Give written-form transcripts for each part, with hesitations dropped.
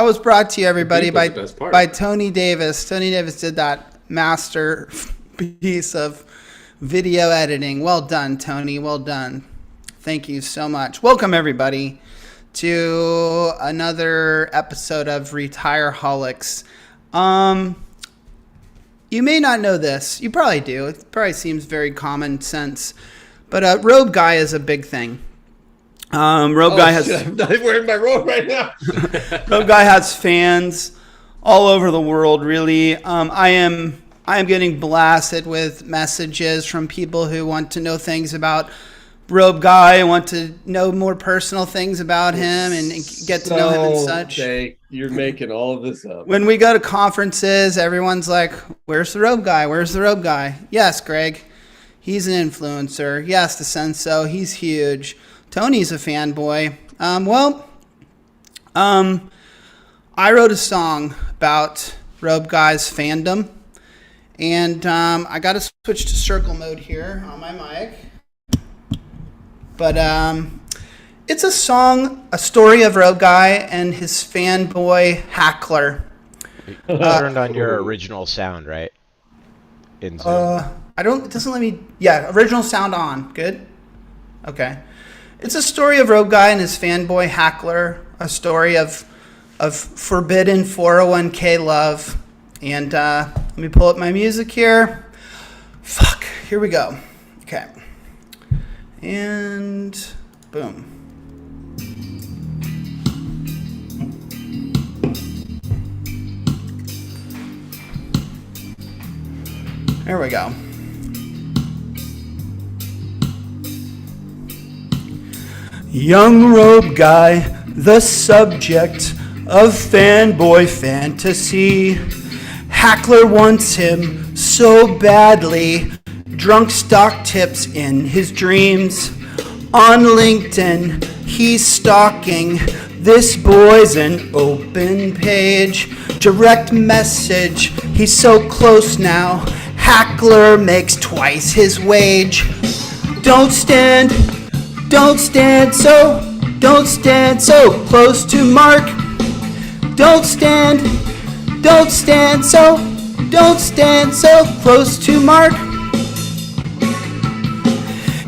was brought to you, everybody, That's by Tony Davis. Tony Davis did that masterpiece of video editing. Well done, Tony. Well done. Thank you so much. Welcome, everybody, to another episode of Retireholics. You may not know this. You probably do. It probably seems very common sense. But Robe Guy is a big thing. Robe Guy has. I'm not wearing my robe right now. Robe Guy has fans all over the world. Really, I am getting blasted with messages from people who want to know things about Robe Guy, want to know more personal things about him, and get to know him and such. You're making all of this up. When we go to conferences, everyone's like, "Where's the Robe Guy? Where's the Robe Guy?" Yes, Greg, he's an influencer. Yes, the Senso, he's huge. Tony's a fanboy. I wrote a song about Robe Guy's fandom, and I got to switch to circle mode here on my mic. But it's a song, a story of Robe Guy and his fanboy Hackler. You turned on your original sound, right? In Zoom. It doesn't let me. Yeah, original sound on. Good. Okay. It's a story of Robe Guy and his fanboy Hackler, a story of forbidden 401k love. And let me pull up my music here. Here we go. Okay. And boom. There we go. Young Robe Guy, the subject of fanboy fantasy. Hackler wants him so badly. Drunk stock tips in his dreams. On LinkedIn, he's stalking. This boy's an open page. Direct message, he's so close now. Hackler makes twice his wage. Don't stand so close to Mark. Don't stand so close to Mark.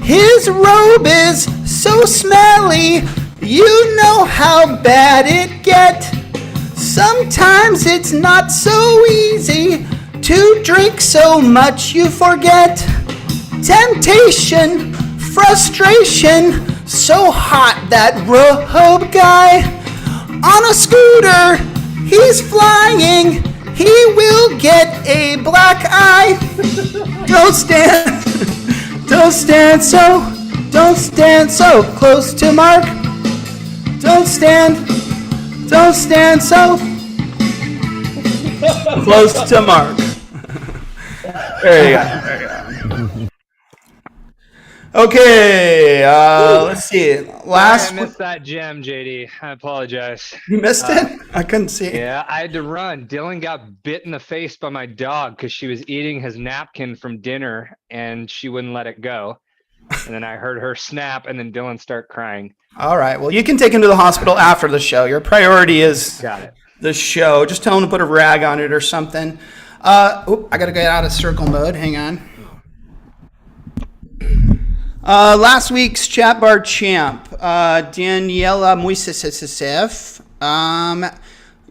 His robe is so smelly, you know how bad it get. Sometimes it's not so easy to drink so much you forget. Temptation, frustration, so hot that Robe Guy. On a scooter, he's flying, he will get a black eye. Don't stand so close to Mark. Don't stand so close to Mark. There you go. Okay, let's see. I missed that gem, JD. I apologize. You missed it? I couldn't see. Yeah, I had to run. Dylan got bit in the face by my dog because she was eating his napkin from dinner and she wouldn't let it go. And then I heard her snap and then Dylan start crying. All right. Well, you can take him to the hospital after the show. Your priority is the show. Just tell him to put a rag on it or something. I got to get out of circle mode. Hang on. Last week's chat bar champ, Daniela Moisesev.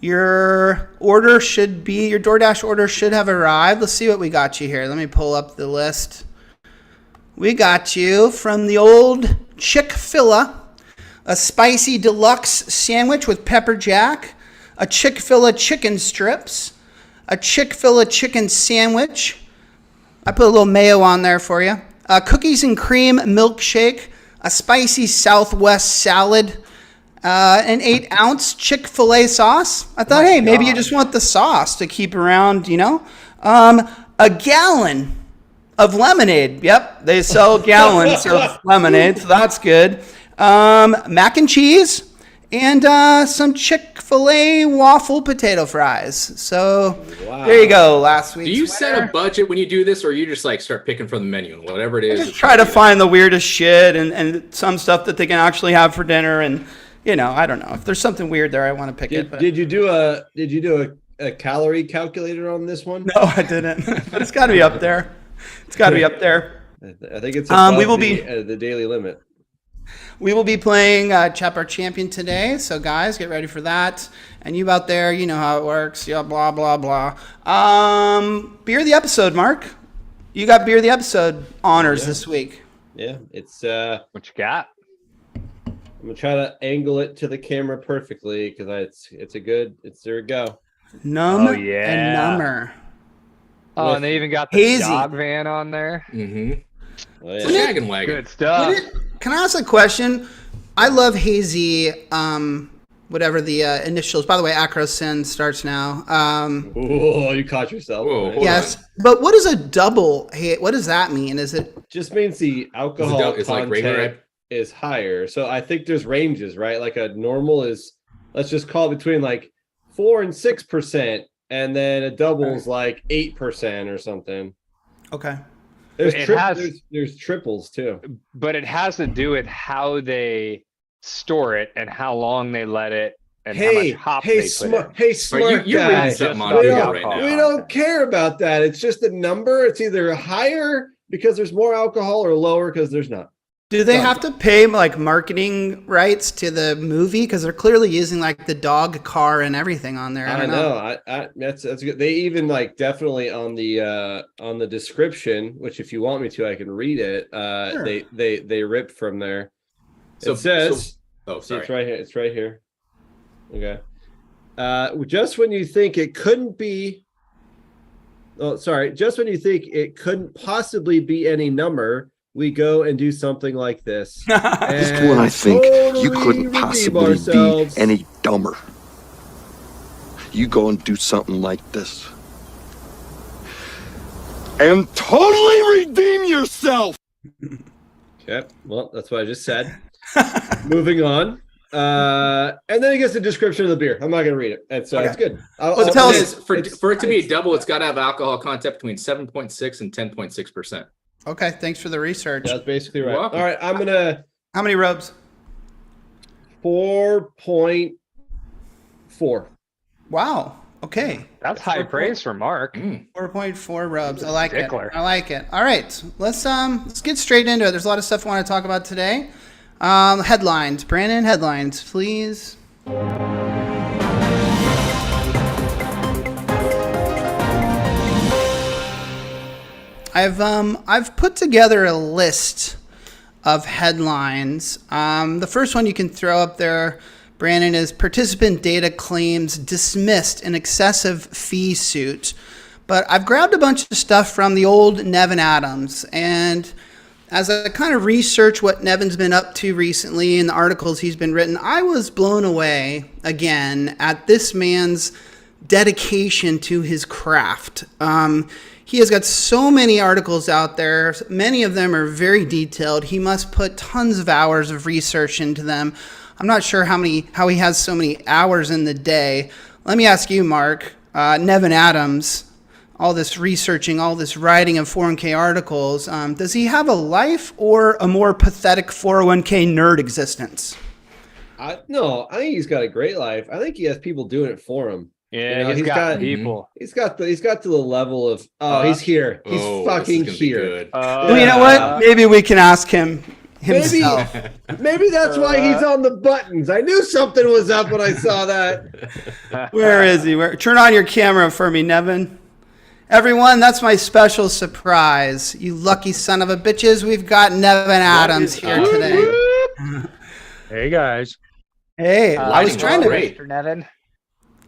Your DoorDash order should have arrived. Let's see what we got you here. Let me pull up the list. We got you from the old Chick-fil-A, a spicy deluxe sandwich with pepper jack, a Chick-fil-A chicken strips, a Chick-fil-A chicken sandwich. I put a little mayo on there for you. Cookies and cream milkshake, a spicy Southwest salad, an 8-ounce Chick-fil-A sauce. I thought, maybe you just want the sauce to keep around, a gallon of lemonade. Yep, they sell gallons of lemonade, so that's good. Mac and cheese, and some Chick-fil-A waffle potato fries. So There you go. Last week. Do you set a budget when you do this, or you just start picking from the menu and whatever it is? I just try to find the weirdest shit and some stuff that they can actually have for dinner, and I don't know. If there's something weird there, I want to pick it. But... Did you do a calorie calculator on this one? No, I didn't. But it's got to be up there. It's got to be up there. I think it's above we will be the daily limit. We will be playing Chap Our Champion today, so guys, get ready for that. And you out there, you know how it works. Yeah, blah, blah, blah. Beer of the episode, Mark. You got beer of the episode honors this week. Yeah, it's... what you got? I'm going to try to angle it to the camera perfectly, because there we go. Numb Oh, yeah. and number. Oh, and they even got the Hazy. dog van on there. Mm-hmm. Oh, It's yeah. a wagon wagon. Good stuff. Can I ask a question? I love hazy, whatever the initials. By the way, Acrosin starts now. Oh, you caught yourself. Whoa, hold Yes, but what is a double? What does that mean? Is it? Just means the alcohol It's like regular, content right? is higher. So I think there's ranges, right? Like a normal is, let's just call it between like 4 and 6%, and then a double is like 8% or something. Okay. There's triples too. But it has to do with how they store it and how long they let it and how much hop they put in. Hey, smart you're guy. reading something on We video don't, right now. we don't care about that. It's just a number. It's either higher because there's more alcohol or lower because there's not. Do they have to pay like marketing rights to the movie because they're clearly using like the dog car and everything on there? I don't know. That's good. They even like definitely on the description, which if you want me to, I can read it. Sure. They rip from there. So- It says, Oh, see, sorry. it's right here. It's right here. Okay. Just when you think it couldn't be. Oh, sorry. Just when you think it couldn't possibly be any number, we go and do something like this. Just when I think you couldn't possibly be any dumber, you go and do something like this. And totally redeem yourself! Okay, well, that's what I just said. Moving on. And then it gets the description of the beer. I'm not going to read it. It's good. Well, tell It us- says for it to be a double, it's got to have alcohol content between 7.6 and 10.6%. Okay, thanks for the research. That's basically right. You're welcome. All right, I'm going to How many robes? 4.4. Wow. Okay. That's high praise for Mark. 4.4 robes. I like Stickler. it. I like it. All right. Let's get straight into it. There's a lot of stuff I want to talk about today. Headlines. Brandon, headlines, please. I've put together a list of headlines. The first one you can throw up there, Brandon, is participant data claims dismissed in excessive fee suit. But I've grabbed a bunch of stuff from the old Nevin Adams, and as I kind of research what Nevin's been up to recently and the articles he's been written, I was blown away again at this man's dedication to his craft. He has got so many articles out there. Many of them are very detailed. He must put tons of hours of research into them. I'm not sure how he has so many hours in the day. Let me ask you, Mark, Nevin Adams, all this researching, all this writing of 401k articles, does he have a life or a more pathetic 401k nerd existence? No, I think he's got a great life. I think he has people doing it for him. Yeah, You know, he's got people. He's got to the level of he's here. He's fucking this is gonna be here. good. Well, you know what? Maybe we can ask him himself. Maybe that's why he's on the buttons. I knew something was up when I saw that. Where is he? Turn on your camera for me, Nevin. Everyone, that's my special surprise. You lucky son of a bitches. We've got Nevin Adams here today. Hey guys. Hey, I was trying to great. Mr. Nevin.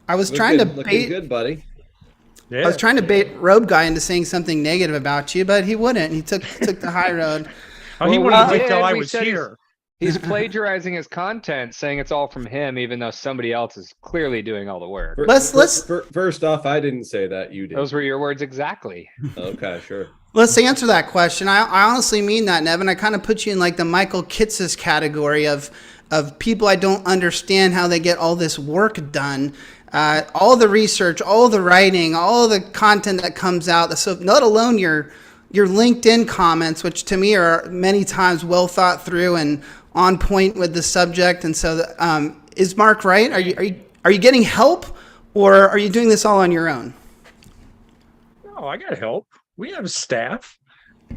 I was trying to Looking bait good, buddy. Yeah. I was trying to bait Robe guy into saying something negative about you, but he wouldn't. He took the high road. Oh, he Well, wouldn't we wait did. till I We was said here. He's plagiarizing his content, saying it's all from him, even though somebody else is clearly doing all the work. First off, I didn't say that. You did. Those were your words exactly. Okay, sure. Let's answer that question. I honestly mean that, Nevin. I kind of put you in like the Michael Kitces category of people I don't understand how they get all this work done. All the research, all the writing, all the content that comes out. So let alone your LinkedIn comments, which to me are many times well thought through and on point with the subject. And so, is Mark right? Are you getting help, or are you doing this all on your own? No, I got help. We have staff,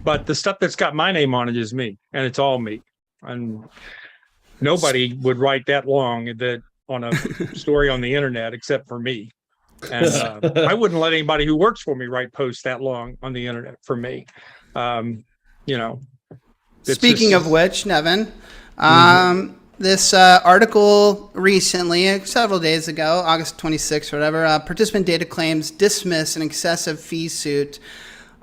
but the stuff that's got my name on it is me, and it's all me. And nobody would write that long on a story on the internet except for me. And I wouldn't let anybody who works for me write posts that long on the internet for me. Speaking of which, Nevin, this article recently, several days ago, August 26th or whatever, participant data claims dismiss an excessive fee suit.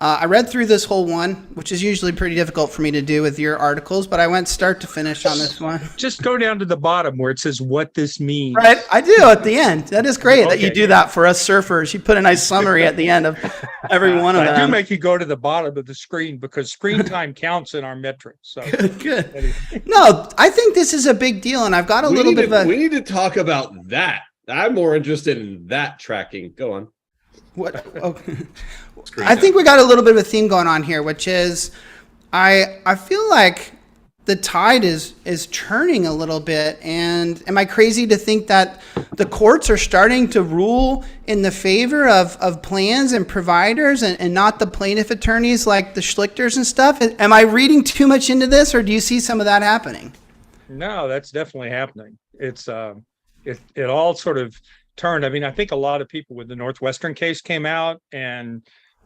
I read through this whole one, which is usually pretty difficult for me to do with your articles, but I went start to finish on this one. Just go down to the bottom where it says what this means. Right, I do at the end. That is great that you do that for us surfers. You put a nice summary at the end of every one of them. I do make you go to the bottom of the screen because screen time counts in our metrics. So good. No, I think this is a big deal, and I've got a little bit of a... We need to talk about that. I'm more interested in that tracking. Go on. What? Okay. I think we got a little bit of a theme going on here, which is I feel like the tide is churning a little bit. And am I crazy to think that the courts are starting to rule in the favor of plans and providers and not the plaintiff attorneys like the Schlichters and stuff? Am I reading too much into this, or do you see some of that happening? No, that's definitely happening. It's it all sort of turned. I mean, I think a lot of people with the Northwestern case came out, and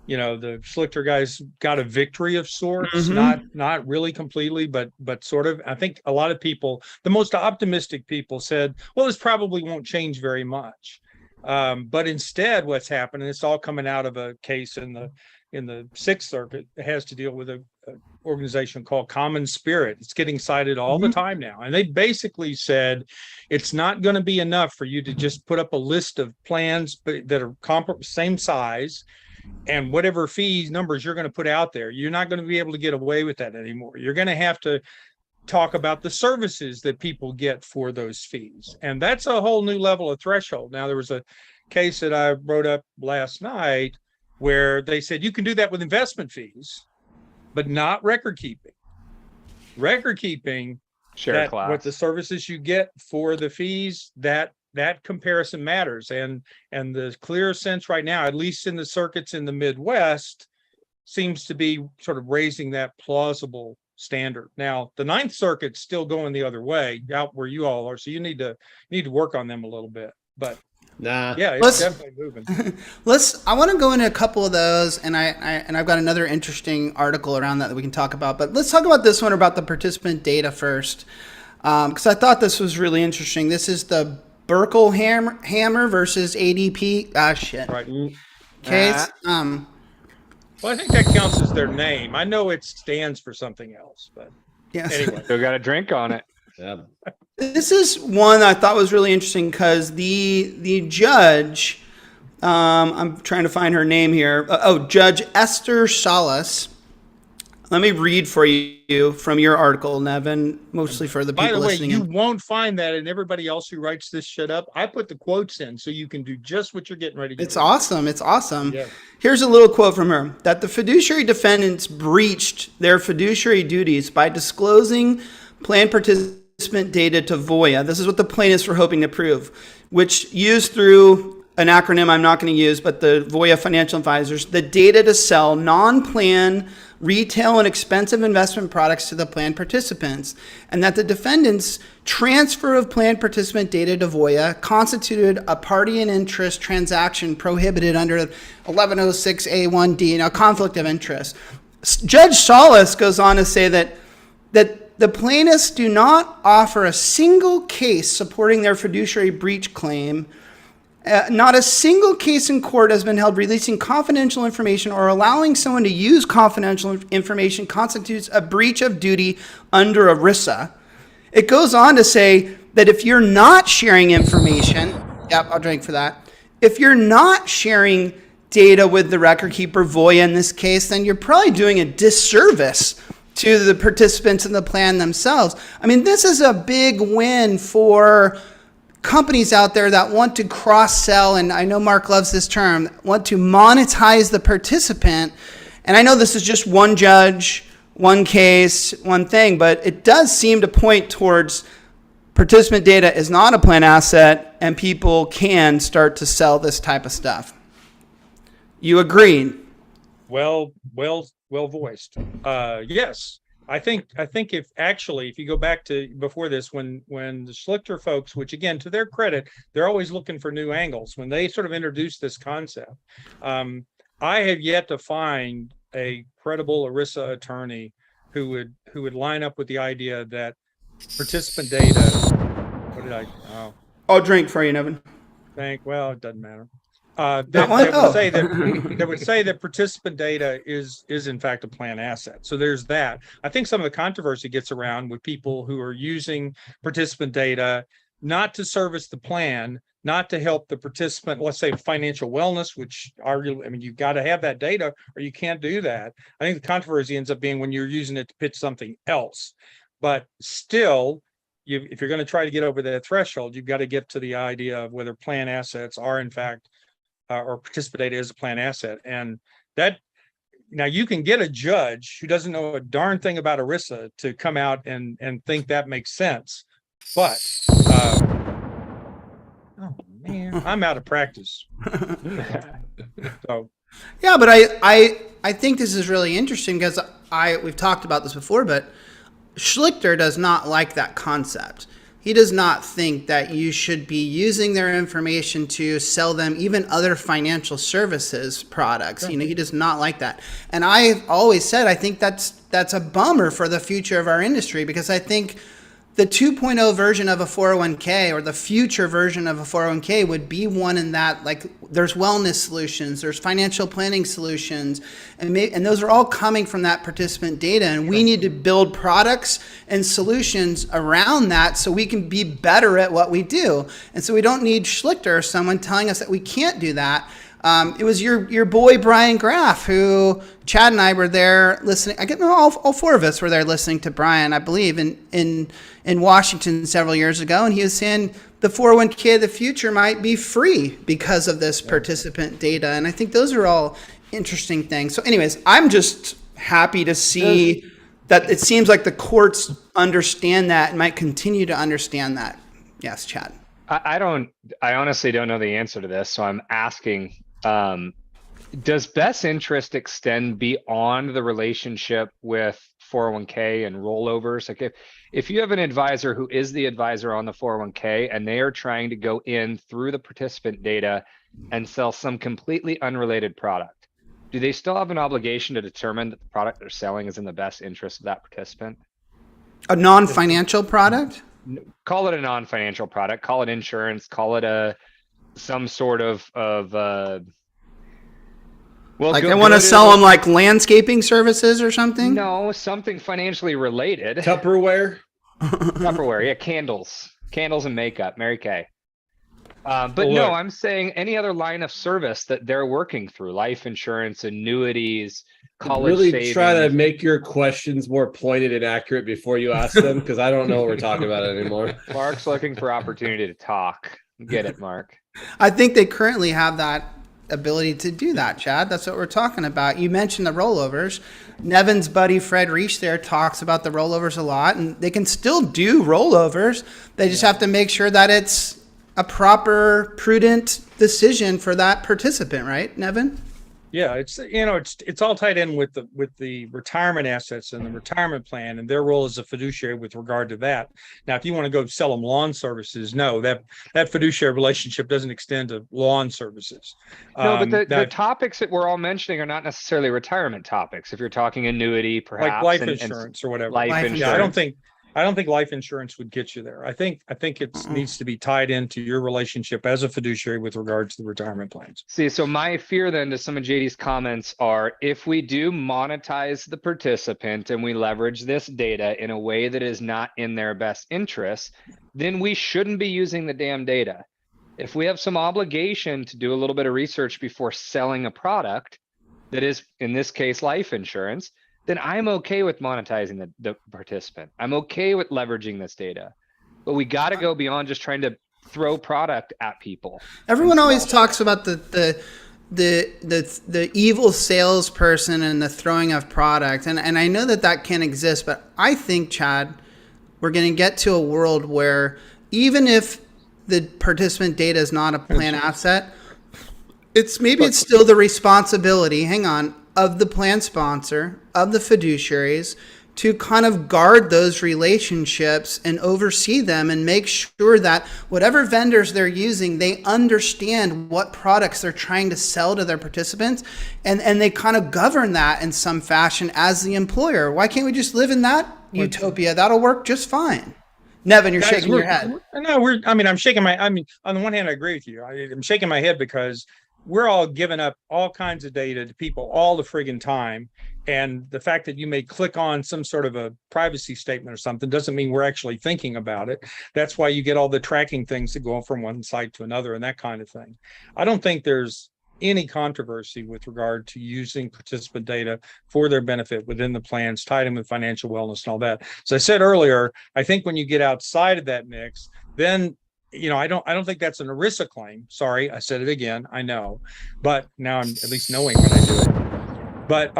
the Schlichter guys got a victory of sorts, not really completely, but sort of. I think a lot of people, the most optimistic people, said, well, this probably won't change very much. But instead, what's happened, and it's all coming out of a case in the Sixth Circuit, it has to deal with a organization called Common Spirit. It's getting cited all the time now. And they basically said it's not going to be enough for you to just put up a list of plans that are same size and whatever fees numbers you're going to put out there. You're not going to be able to get away with that anymore. You're going to have to talk about the services that people get for those fees. And that's a whole new level of threshold. Now, there was a case that I wrote up last night where they said you can do that with investment fees, but not record keeping. Record keeping, Share class. What the services you get for the fees, that comparison matters. And the clear sense right now, at least in the circuits in the Midwest, seems to be sort of raising that plausible standard. Now, the Ninth Circuit's still going the other way, out where you all are. So you need to work on them a little bit. But yeah, it's definitely moving. I want to go into a couple of those, and I've got another interesting article around that we can talk about. But let's talk about this one about the participant data first, because I thought this was really interesting. This is the Burkle-Hammer versus ADP Right. case. Well, I think that counts as their name. I know it stands for something else, but anyway. Still got a drink on it. Yeah. This is one I thought was really interesting because the judge, I'm trying to find her name here. Judge Esther Salas. Let me read for you from your article, Nevin, mostly for the people listening. By the way, you won't find that in everybody else who writes this shit up. I put the quotes in so you can do just what you're getting ready to do. It's awesome. It's awesome. Yeah. Here's a little quote from her. That the fiduciary defendants breached their fiduciary duties by disclosing plan participant data to Voya. This is what the plaintiffs were hoping to prove, which used through an acronym I'm not going to use, but the Voya Financial Advisors, the data to sell non-plan retail and expensive investment products to the plan participants, and that the defendants' transfer of plan participant data to Voya constituted a party in interest transaction prohibited under 1106A1D, a conflict of interest. Judge Salas goes on to say that the plaintiffs do not offer a single case supporting their fiduciary breach claim. Not a single case in court has been held releasing confidential information or allowing someone to use confidential information constitutes a breach of duty under ERISA. It goes on to say that if you're not sharing information, I'll drink for that. If you're not sharing data with the record keeper, Voya in this case, then you're probably doing a disservice to the participants in the plan themselves. I mean, this is a big win for companies out there that want to cross-sell, and I know Mark loves this term, want to monetize the participant. And I know this is just one judge one case, one thing, but it does seem to point towards participant data is not a plan asset and people can start to sell this type of stuff. You agreed? Well voiced. Yes. I think if you go back to before this, when the Schlichter folks, which again, to their credit, they're always looking for new angles. When they sort of introduced this concept, I have yet to find a credible ERISA attorney who would line up with the idea that participant data. What did I? Oh, I'll drink for you, Nevin. well, it doesn't matter. That one? That would say that participant data is in fact a plan asset. So there's that. I think some of the controversy gets around with people who are using participant data not to service the plan, not to help the participant, let's say financial wellness, which arguably, I mean, you've got to have that data or you can't do that. I think the controversy ends up being when you're using it to pitch something else. But still, if you're going to try to get over that threshold, you've got to get to the idea of whether plan assets are in fact or participant data is a plan asset. And that now you can get a judge who doesn't know a darn thing about ERISA to come out and think that makes sense. But oh man, I'm out of practice. So Yeah, but I think this is really interesting because we've talked about this before, but Schlichter does not like that concept. He does not think that you should be using their information to sell them even other financial services products. You know, he does not like that. And I've always said I think that's a bummer for the future of our industry, because I think the 2.0 version of a 401k or the future version of a 401k would be one in that, like, there's wellness solutions, there's financial planning solutions, and those are all coming from that participant data. And we need to build products and solutions around that so we can be better at what we do. And so we don't need Schlichter or someone telling us that we can't do that. It was your boy Brian Graff who Chad and I were there listening. All four of us were there listening to Brian, I believe, in Washington several years ago, and he was saying the 401k of the future might be free because of this participant data. And I think those are all interesting things. So, anyways, I'm just happy to see that it seems like the courts understand that and might continue to understand that. Yes, Chad. I honestly don't know the answer to this, so I'm asking. Does best interest extend beyond the relationship with 401k and rollovers? Like if you have an advisor who is the advisor on the 401k and they are trying to go in through the participant data and sell some completely unrelated product, do they still have an obligation to determine that the product they're selling is in the best interest of that participant? A non-financial product? Call it a non-financial product, call it insurance, call it some sort of like I want to sell them like landscaping services or something? No, something financially related. Tupperware, yeah, candles and makeup, Mary Kay. But no, I'm saying any other line of service that they're working through, life insurance, annuities, college really savings. Try to make your questions more pointed and accurate before you ask them, because I don't know what we're talking about anymore. Mark's looking for opportunity to talk. Get it, Mark. I think they currently have that ability to do that, Chad. That's what we're talking about. You mentioned the rollovers. Nevin's buddy Fred Reich there talks about the rollovers a lot, and they can still do rollovers. They just have to make sure that it's a proper, prudent decision for that participant, right, Nevin? yeah, it's all tied in with the retirement assets and the retirement plan and their role as a fiduciary with regard to that. Now, if you want to go sell them lawn services, no, that fiduciary relationship doesn't extend to lawn services. No, but the topics that we're all mentioning are not necessarily retirement topics. If you're talking annuity, perhaps like life insurance or whatever. Life insurance. Yeah, I don't think life insurance would get you there. I think it needs to be tied into your relationship as a fiduciary with regard to the retirement plans. See, so my fear then to some of JD's comments are, if we do monetize the participant and we leverage this data in a way that is not in their best interest, then we shouldn't be using the damn data. If we have some obligation to do a little bit of research before selling a product that is, in this case, life insurance, then I'm okay with monetizing the participant. I'm okay with leveraging this data, but we got to go beyond just trying to throw product at people. Everyone always talks about the the evil salesperson and the throwing of product. And I know that can't exist, but I think, Chad, we're going to get to a world where even if the participant data is not a plan asset, it's still the responsibility, of the plan sponsor, of the fiduciaries, to kind of guard those relationships and oversee them and make sure that whatever vendors they're using, they understand what products they're trying to sell to their participants, and they kind of govern that in some fashion as the employer. Why can't we just live in that utopia? That'll work just fine. Nevin, you're shaking your head. No, I'm shaking my, on the one hand, I agree with you. I'm shaking my head because we're all giving up all kinds of data to people all the friggin' time. And the fact that you may click on some sort of a privacy statement or something doesn't mean we're actually thinking about it. That's why you get all the tracking things that go from one site to another and that kind of thing. I don't think there's any controversy with regard to using participant data for their benefit within the plans, tied in with financial wellness and all that. As I said earlier, I think when you get outside of that mix, then I don't think that's an ERISA claim. Sorry, I said it again. I know, but now I'm at least knowing when I do it. But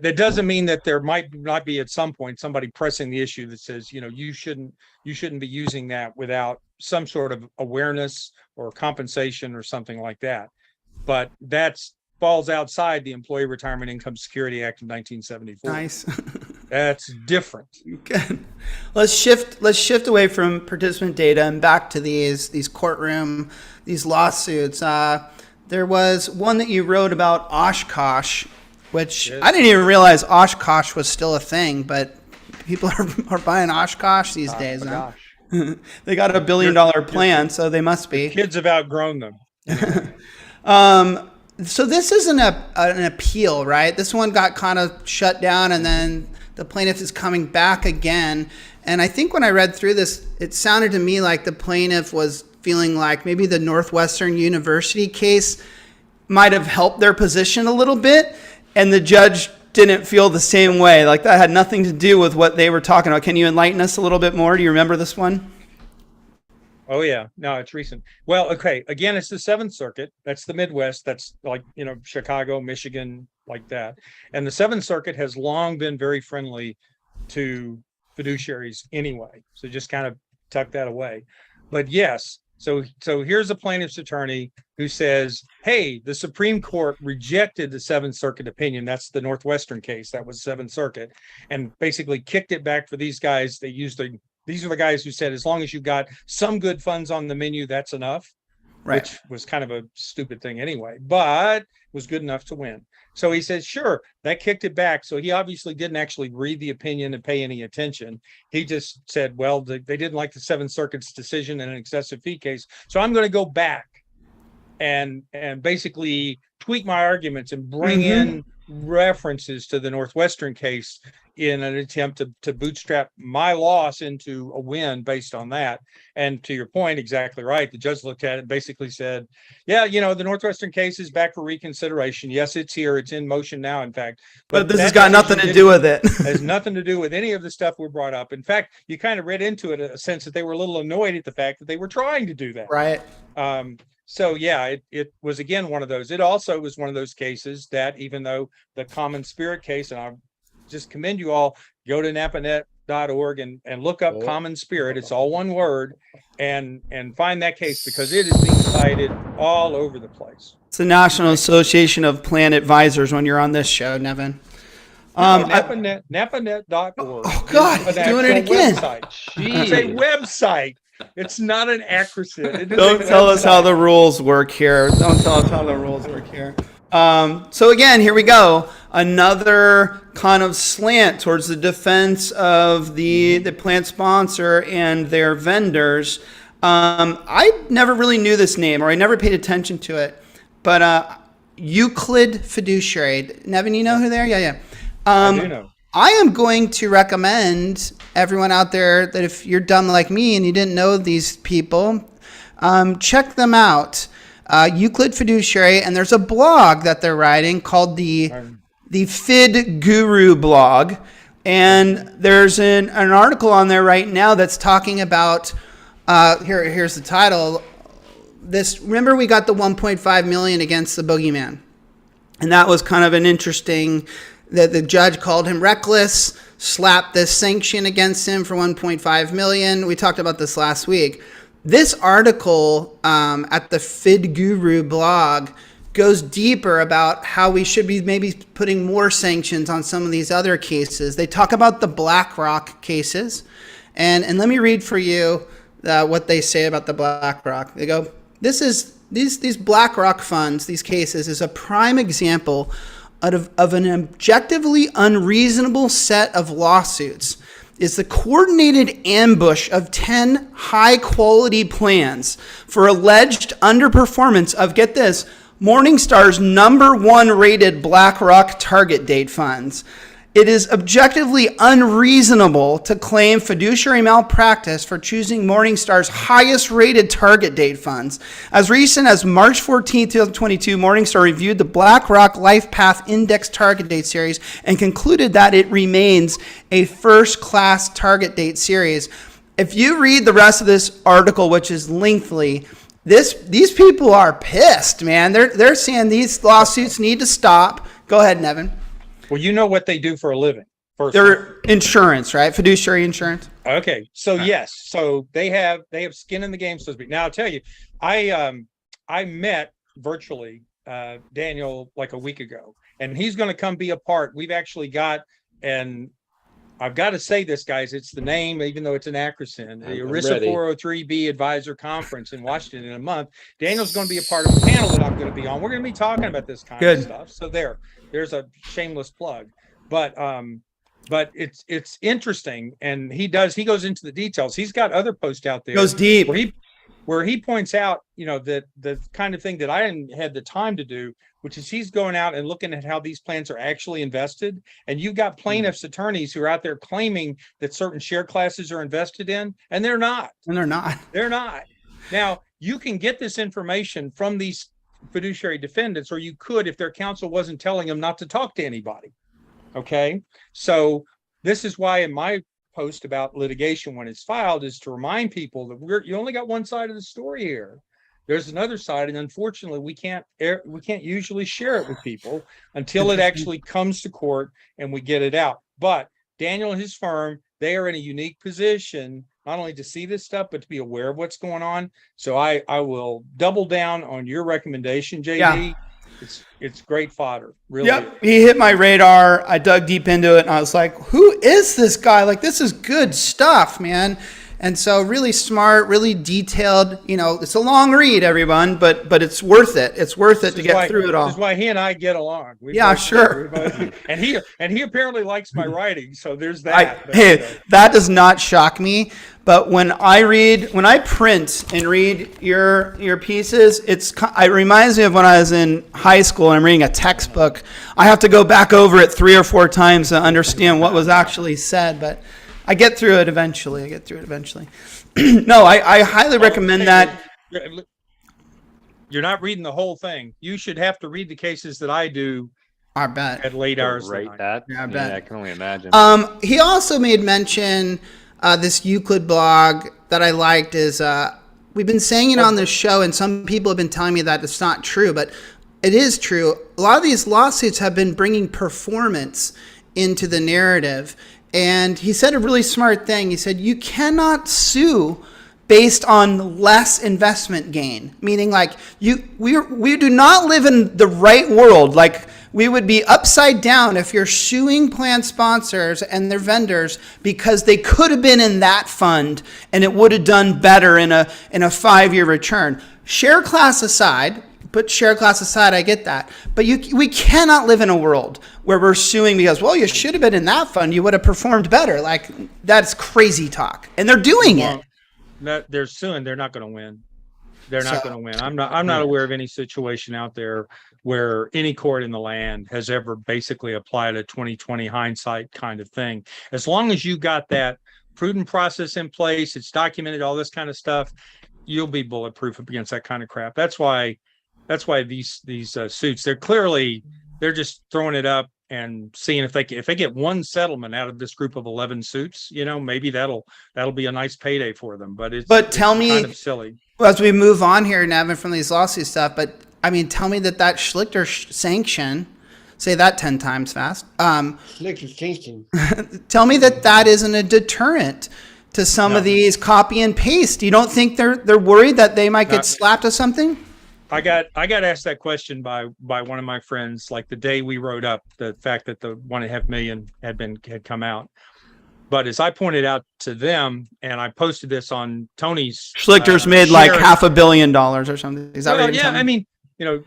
that doesn't mean that there might not be at some point somebody pressing the issue that says, you shouldn't be using that without some sort of awareness or compensation or something like that. But that's falls outside the Employee Retirement Income Security Act of 1974. Nice. That's different. Okay. Let's shift away from participant data and back to these courtroom, these lawsuits. There was one that you wrote about Oshkosh, which I didn't even realize Oshkosh was still a thing, but people are buying Oshkosh these days. Huh? They got $1 billion plan, so they must be. Kids have outgrown them. So this isn't an appeal, right? This one got kind of shut down, and then the plaintiff is coming back again. And I think when I read through this, it sounded to me like the plaintiff was feeling like maybe the Northwestern University case might have helped their position a little bit, and the judge didn't feel the same way. Like that had nothing to do with what they were talking about. Can you enlighten us a little bit more? Do you remember this one? Oh, yeah. No, it's recent. Well, okay. Again, it's the Seventh Circuit. That's the Midwest. That's like, Chicago, Michigan, like that. And the Seventh Circuit has long been very friendly to fiduciaries anyway. So just kind of tuck that away. But yes, so here's a plaintiff's attorney who says, hey, the Supreme Court rejected the Seventh Circuit opinion. That's the Northwestern case. That was Seventh Circuit, and basically kicked it back for these guys. These are the guys who said, as long as you've got some good funds on the menu, that's enough, right? Which was kind of a stupid thing anyway, but was good enough to win. So he says, sure, that kicked it back. So he obviously didn't actually read the opinion and pay any attention. He just said, well, they didn't like the Seventh Circuit's decision in an excessive fee case. So I'm going to go back and basically tweak my arguments and bring in references to the Northwestern case in an attempt to bootstrap my loss into a win based on that. And to your point, exactly right. The judge looked at it and basically said, yeah, the Northwestern case is back for reconsideration. Yes, it's here. It's in motion now, in fact. But this has got nothing to do with it. Has nothing to do with any of the stuff we brought up. In fact, you kind of read into it a sense that they were a little annoyed at the fact that they were trying to do that. Right. So yeah, it was again one of those. It also was one of those cases that, even though the Common Spirit case, and I just commend you all, go to napanet.org and look up Common Spirit. It's all one word, and find that case, because it is being cited all over the place. It's the National Association of Plan Advisors when you're on this show, Nevin. Napanet.org. Oh God, doing it again. It's a website. It's not an acronym. Don't tell us how the rules work here. So again, here we go. Another kind of slant towards the defense of the plan sponsor and their vendors. I never really knew this name, or I never paid attention to it, but Euclid Fiduciary. Nevin, you know who they are? Yeah. I do know. I am going to recommend everyone out there that if you're dumb like me and you didn't know these people, check them out. Euclid Fiduciary, and there's a blog that they're writing called the Fid Guru blog, and there's an article on there right now that's talking about here's the title: remember we got the 1.5 million against the boogeyman. And that was kind of an interesting, that the judge called him reckless, slapped this sanction against him for 1.5 million. We talked about this last week. This article at the Fid Guru blog goes deeper about how we should be maybe putting more sanctions on some of these other cases. They talk about the BlackRock cases. And let me read for you what they say about the BlackRock. They go, these BlackRock funds, these cases, is a prime example of an objectively unreasonable set of lawsuits. Is the coordinated ambush of 10 high-quality plans for alleged underperformance of, get this, Morningstar's #1 rated BlackRock target date funds. It is objectively unreasonable to claim fiduciary malpractice for choosing Morningstar's highest rated target date funds. As recent as March 14, 2022, Morningstar reviewed the BlackRock LifePath Index Target Date Series and concluded that it remains a first-class target date series. If you read the rest of this article, which is lengthy, these people are pissed, man. They're saying these lawsuits need to stop. Go ahead, Nevin. Well, you know what they do for a living. First, they're insurance, right? Fiduciary insurance. Okay, so yes, so they have skin in the game, so to speak. Now I'll tell you, I met virtually Daniel like a week ago, and he's going to come be a part. We've actually got, and I've got to say this, guys, it's the name, even though it's an acronym, the ERISA 403B Advisor Conference in Washington in a month. Daniel's going to be a part of a panel that I'm going to be on. We're going to be talking about this kind of stuff. So there's a shameless plug, but it's interesting, and he goes into the details. He's got other posts out there. Goes deep. Where he points out, that the kind of thing that I hadn't had the time to do, which is he's going out and looking at how these plans are actually invested. And you've got plaintiffs' attorneys who are out there claiming that certain share classes are invested in, and they're not. They're not. Now, you can get this information from these fiduciary defendants, or you could if their counsel wasn't telling them not to talk to anybody. Okay? So this is why in my post about litigation when it's filed is to remind people that you only got one side of the story here. There's another side, and unfortunately we can't usually share it with people until it actually comes to court and we get it out. But Daniel and his firm, they are in a unique position not only to see this stuff but to be aware of what's going on. So I will double down on your recommendation, JD. Yeah. It's great fodder, really. Yep, he hit my radar. I dug deep into it, and I was like, "Who is this guy? Like, this is good stuff, man." And so, really smart, really detailed. It's a long read, everyone, but it's worth it. It's worth it to get through it all. This is why he and I get along. Sure. And he apparently likes my writing, so there's that. That does not shock me. But when I print and read your pieces, it reminds me of when I was in high school and I'm reading a textbook. I have to go back over it 3 or 4 times to understand what was actually said, but I get through it eventually. No, I highly recommend that. You're not reading the whole thing. You should have to read the cases that I do. I bet. At late hours. Right. That. Yeah, I bet. Yeah, I can only imagine. He also made mention. This Euclid blog that I liked is we've been saying it on this show, and some people have been telling me that it's not true, but it is true. A lot of these lawsuits have been bringing performance into the narrative. And he said a really smart thing. He said, you cannot sue based on less investment gain, meaning like we do not live in the right world. Like, we would be upside down if you're suing plan sponsors and their vendors because they could have been in that fund and it would have done better in a 5-year return. Share class aside, I get that. But we cannot live in a world where we're suing because, well, you should have been in that fund. You would have performed better. Like, that's crazy talk. And they're doing it. No, they're suing. They're not going to win. They're not going to win. I'm not aware of any situation out there where any court in the land has ever basically applied a 20/20 hindsight kind of thing. As long as you got that prudent process in place, it's documented, all this kind of stuff, you'll be bulletproof against that kind of crap. That's why these suits, they're just throwing it up and seeing if they get one settlement out of this group of 11 suits, maybe that'll be a nice payday for them. But tell me, kind of silly. Well, as we move on here, Nevin, from these lawsuit stuff, but I mean, tell me that Schlichter sanction, say that 10 times fast. Schlichter sanction. Tell me that isn't a deterrent to some of these copy and paste. You don't think they're worried that they might get slapped with something? I got asked that question by one of my friends, like the day we wrote up the fact that the 1.5 million had come out. But as I pointed out to them, and I posted this on Tony's, Schlichter's made like $500 million or something. Is that what you're telling me? I mean, you know,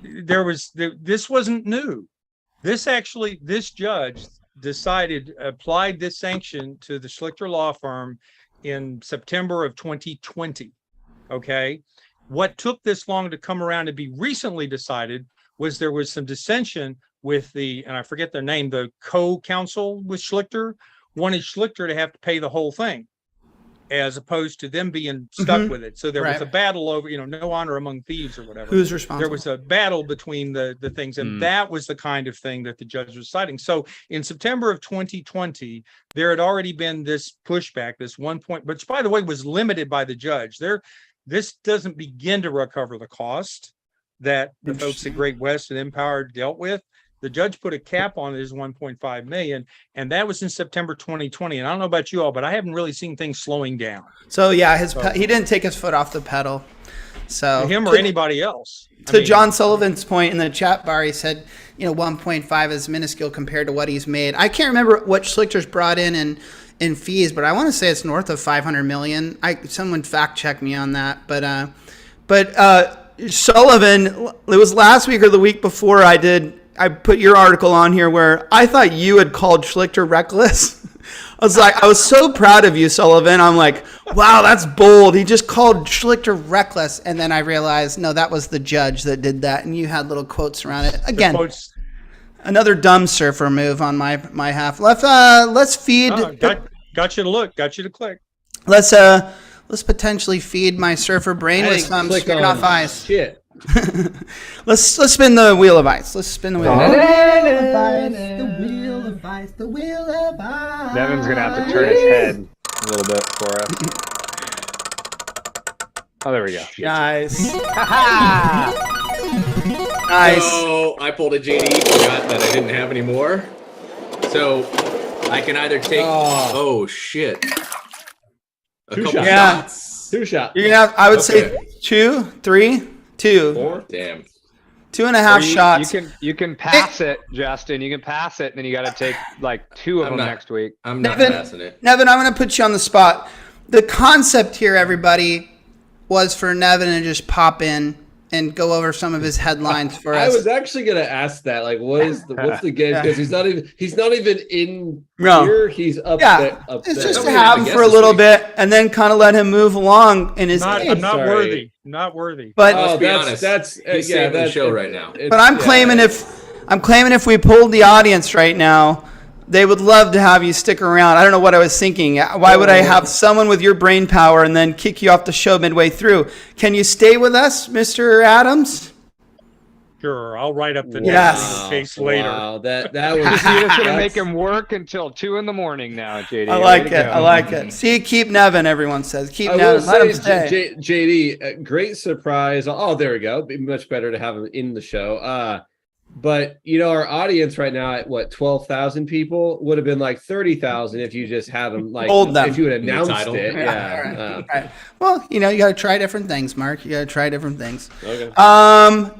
this wasn't new. This judge applied this sanction to the Schlichter law firm in September of 2020. Okay. What took this long to come around to be recently decided was there was some dissension with and I forget their name, the co-counsel with Schlichter, wanted Schlichter to have to pay the whole thing as opposed to them being stuck with it. So there was a battle over, no honor among thieves or whatever. Who's responsible? There was a battle between the things, and that was the kind of thing that the judge was citing. So in September of 2020, there had already been this pushback, this 1 point, which by the way was limited by the judge. This doesn't begin to recover the cost that the folks at Great West and Empower dealt with. The judge put a cap on it as 1.5 million, and that was in September 2020. And I don't know about you all, but I haven't really seen things slowing down. So yeah, he didn't take his foot off the pedal. So him or anybody else. To John Sullivan's point in the chat bar, he said, 1.5 is minuscule compared to what he's made. I can't remember what Schlichter's brought in fees, but I want to say it's north of 500 million. Someone fact check me on that, but Sullivan, it was last week or the week before I put your article on here where I thought you had called Schlichter reckless. I was so proud of you, Sullivan. I'm like, wow, that's bold. He just called Schlichter reckless. And then I realized, no, that was the judge that did that. And you had little quotes around it. Again, another dumb surfer move on my half. Let's feed. Got you to look. Got you to click. Let's potentially feed my surfer brain with some Smirnoff Ice. Shit. Let's spin the wheel of ice. Let's spin the wheel of ice. The wheel of ice. Nevin's gonna have to turn his head a little bit for us. Oh, there we go. Nice. Nice. So I pulled a JD, forgot that I didn't have any more. So I can either take. Oh shit. Two couple shots. Yeah. shots. Two shots. You're gonna have, I would say 2, 3, 2. 4. Damn. 2.5 shots. You can pass it, Justin. You can pass it, and then you got to take like 2 of them next week. I'm not passing it. Nevin, I'm going to put you on the spot. The concept here, everybody, was for Nevin to just pop in and go over some of his headlines for us. I was actually gonna ask that. Like, what's the game? Because he's not even in here. He's up there. It's just to have him for a little bit and then kind of let him move along in his. I'm not worthy. Not worthy. But let's be honest. He's saving the show right now. But I'm claiming if we pulled the audience right now, they would love to have you stick around. I don't know what I was thinking. Why would I have someone with your brain power and then kick you off the show midway through? Can you stay with us, Mr. Adams? Sure, I'll write up the case later. Wow, that was. You're just gonna make him work until 2 in the morning now, JD. I like it. See, keep Nevin. Everyone says keep Nevin. Let him stay. JD, great surprise. Oh, there we go. It'd be much better to have him in the show. But our audience right now at what 12,000 people would have been like 30,000 if you just had them if you had announced it. Yeah. Right. Well, you got to try different things, Mark. You got to try different things. Okay.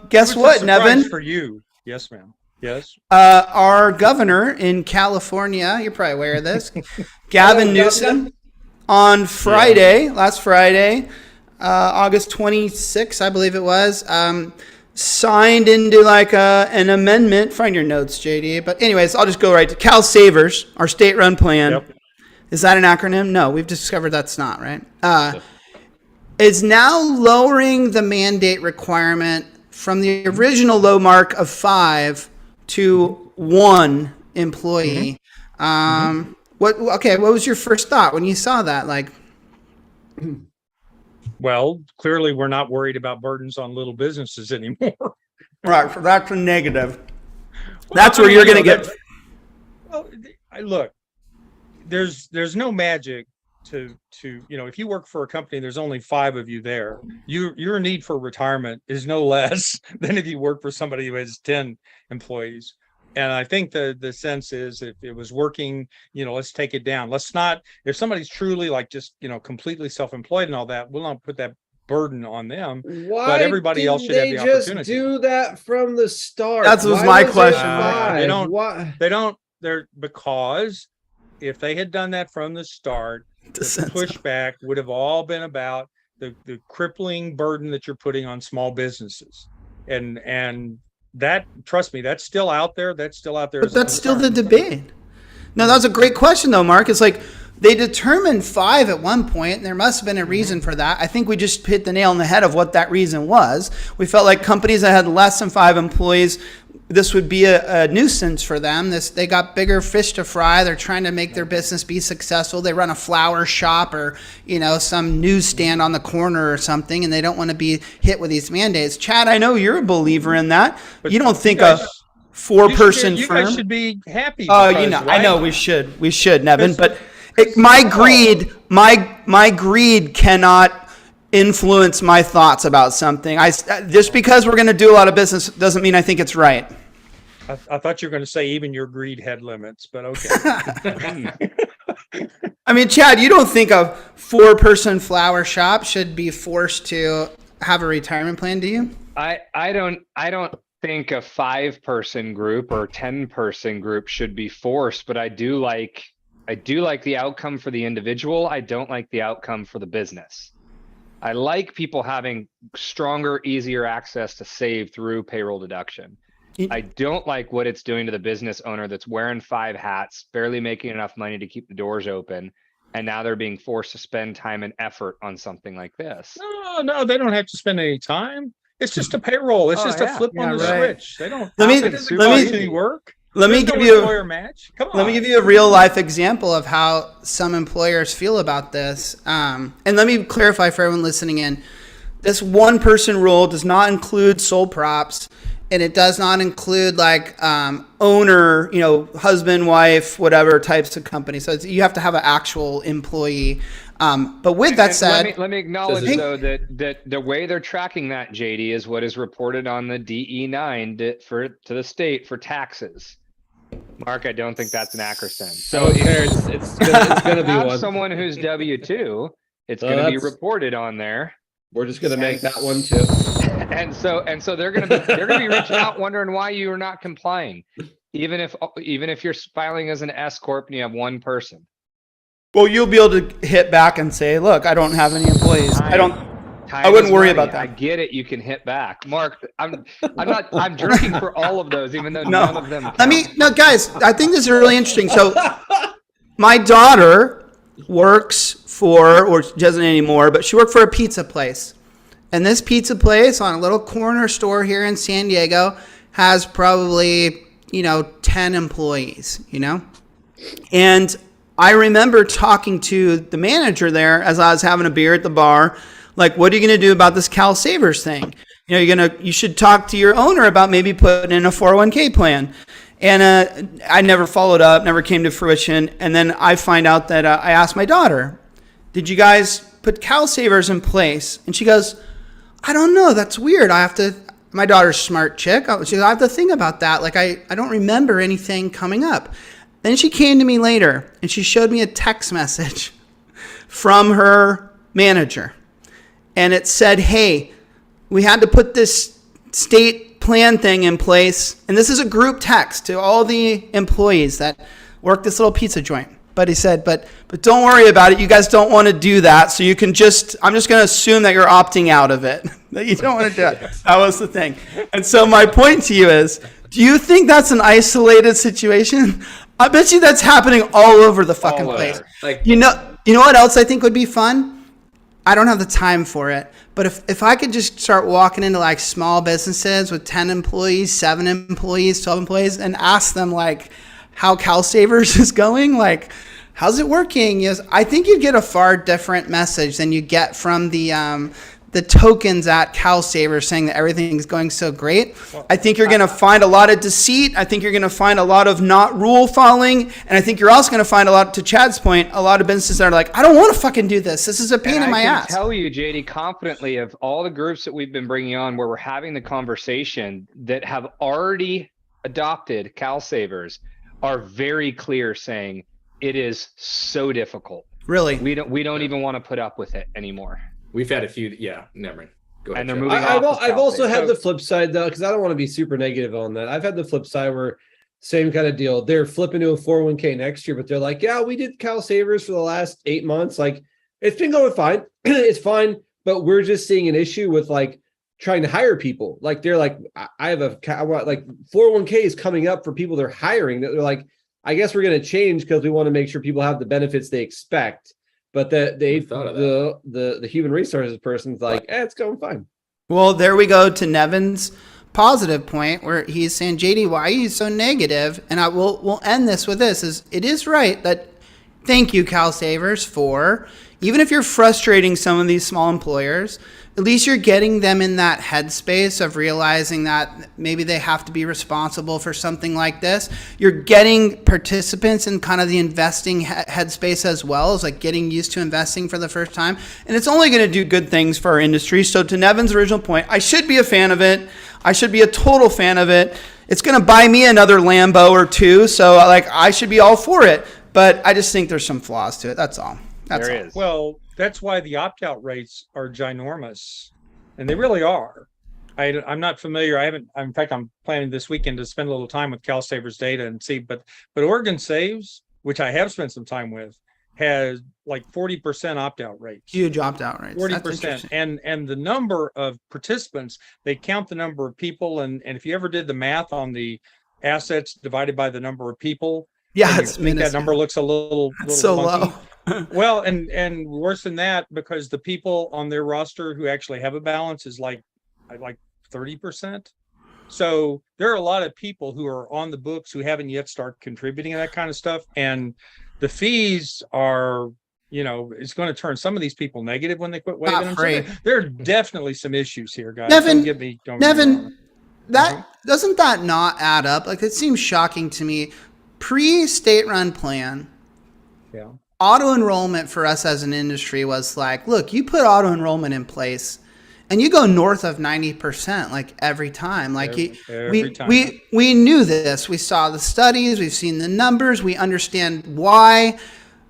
Guess what, Nevin? For you, yes, ma'am. Yes. Our governor in California, you're probably aware of this, Gavin Newsom, on Friday, last Friday, August 26th, I believe it was. Signed into like an amendment. Find your notes, JD. But anyways, I'll just go right to CalSavers, our state-run plan. Yep. Is that an acronym? No, we've discovered that's not, right? Is now lowering the mandate requirement from the original low mark of 5 to 1 employee. What was your first thought when you saw that? Like, well, clearly we're not worried about burdens on little businesses anymore. Right, so that's a negative. That's where you're going to get. Well, look, there's no magic if you work for a company, there's only 5 of you there. Your need for retirement is no less than if you work for somebody who has 10 employees. And I think the sense is, if it was working, let's take it down. Let's not, if somebody's truly like just, completely self-employed and all that, we'll not put that burden on them. Why but everybody else should have the opportunity. Just do that from the start? That was my question. Because if they had done that from the start, the pushback would have all been about the crippling burden that you're putting on small businesses. And that, trust me, that's still out there. But that's still the debate. No, that was a great question though, Mark. It's like, they determined 5 at one point, and there must have been a reason for that. I think we just hit the nail on the head of what that reason was. We felt like companies that had less than 5 employees, this would be a nuisance for them. They got bigger fish to fry. They're trying to make their business be successful. They run a flower shop or, some newsstand on the corner or something, and they don't want to be hit with these mandates. Chad, I know you're a believer in that. But you don't think a 4-person firm? You guys should be happy. Oh, right? I know we should, Nevin, but my greed cannot influence my thoughts about something. Just because we're going to do a lot of business doesn't mean I think it's right. I thought you were going to say even your greed had limits, but okay. I mean, Chad, you don't think a 4-person flower shop should be forced to have a retirement plan, do you? I don't think a 5-person group or 10-person group should be forced, but I do like the outcome for the individual. I don't like the outcome for the business. I like people having stronger, easier access to save through payroll deduction. I don't like what it's doing to the business owner that's wearing 5 hats, barely making enough money to keep the doors open, and now they're being forced to spend time and effort on something like this. No, they don't have to spend any time. It's just a payroll. It's just a flip on the switch. They don't. Let me work. Let me give you a real life example of how some employers feel about this. And let me clarify for everyone listening in. This 1-person rule does not include sole props, and it does not include like owner, husband, wife, whatever types of companies. So you have to have an actual employee. But with that said, let me acknowledge though that the way they're tracking that, JD, is what is reported on the DE9 to the state for taxes. Mark, I don't think that's an accuracy. So it's going to be one. Someone who's W-2, it's going to be reported on there. We're just going to make that one too. And so they're going to be reaching out wondering why you are not complying, even if you're filing as an S corp and you have 1 person. Well, you'll be able to hit back and say, "Look, I don't have any employees. I wouldn't worry about that." I get it. You can hit back, Mark. I'm drinking for all of those, even though none of them. Guys, I think this is really interesting. So, my daughter works for, or she doesn't anymore, but she worked for a pizza place, and this pizza place on a little corner store here in San Diego has probably 10 employees. And I remember talking to the manager there as I was having a beer at the bar, like, what are you going to do about this CalSavers thing? You should talk to your owner about maybe putting in a 401k plan. And I never followed up, never came to fruition. And then I find out that I asked my daughter, did you guys put CalSavers in place? And she goes, I don't know. That's weird. My daughter's a smart chick. She goes, I have to think about that. Like, I don't remember anything coming up. Then she came to me later and she showed me a text message from her manager. And it said, hey, we had to put this state plan thing in place. And this is a group text to all the employees that work this little pizza joint. But he said, but don't worry about it. You guys don't want to do that. So I'm just going to assume that you're opting out of it, that you don't want to do it. That was the thing. And so my point to you is, do you think that's an isolated situation? I bet you that's happening all over the fucking place. Like, you know what else I think would be fun? I don't have the time for it, but if I could just start walking into like small businesses with 10 employees, 7 employees, 12 employees, and ask them like how CalSavers is going, like how's it working? Yes, I think you'd get a far different message than you get from the the tokens at CalSavers saying that everything's going so great. I think you're going to find a lot of deceit. I think you're going to find a lot of not rule following. And I think you're also going to find a lot, to Chad's point, a lot of businesses that are like, I don't want to fucking do this. This is a pain in my ass. I can tell you, JD, confidently of all the groups that we've been bringing on where we're having the conversation that have already adopted CalSavers are very clear saying it is so difficult. Really? We don't even want to put up with it anymore. We've had a few. Yeah, never mind. Go ahead. And they're Chad. moving I've also had the flip side though, because I don't want to be super negative on that. I've had the flip side where same kind of deal. They're flipping to a 401k next year, but they're like, yeah, we did CalSavers for the last 8 months. Like it's been going fine. It's fine. But we're just seeing an issue with like trying to hire people. Like they're like, I want like 401k is coming up for people they're hiring that they're like, I guess we're going to change because we want to make sure people have the benefits they expect. But the human resources person's like, it's going fine. Well, there we go to Nevin's positive point where he's saying, JD, why are you so negative? And we'll end this with this: is it is right that thank you, CalSavers, for even if you're frustrating some of these small employers, at least you're getting them in that headspace of realizing that maybe they have to be responsible for something like this. You're getting participants in kind of the investing headspace as well, as like getting used to investing for the first time. And it's only going to do good things for our industry. So to Nevin's original point, I should be a fan of it. I should be a total fan of it. It's going to buy me another Lambo or two. So like I should be all for it. But I just think there's some flaws to it. That's all. That's There all. is. Well, that's why the opt-out rates are ginormous, and they really are. I'm not familiar. In fact, I'm planning this weekend to spend a little time with CalSavers data and see. But Oregon Saves, which I have spent some time with, has like 40% opt-out rates. Huge opt-out rates. 40%. And the number of participants, they count the number of people, and if you ever did the math on the assets divided by the number of people, Yeah, I it's think that number looks a little so funky. low. Well, and worse than that, because the people on their roster who actually have a balance is like 30%. So there are a lot of people who are on the books who haven't yet started contributing to that kind of stuff. And the fees are, it's going to turn some of these people negative when they quit waiving them. So there are definitely some issues here, guys. Nevin, Nevin, doesn't that not add up? Like it seems shocking to me. Pre-state run plan. Yeah. Auto enrollment for us as an industry was like, look, you put auto enrollment in place and you go north of 90% like every time. Like every time. we knew this. We saw the studies, we've seen the numbers, we understand why.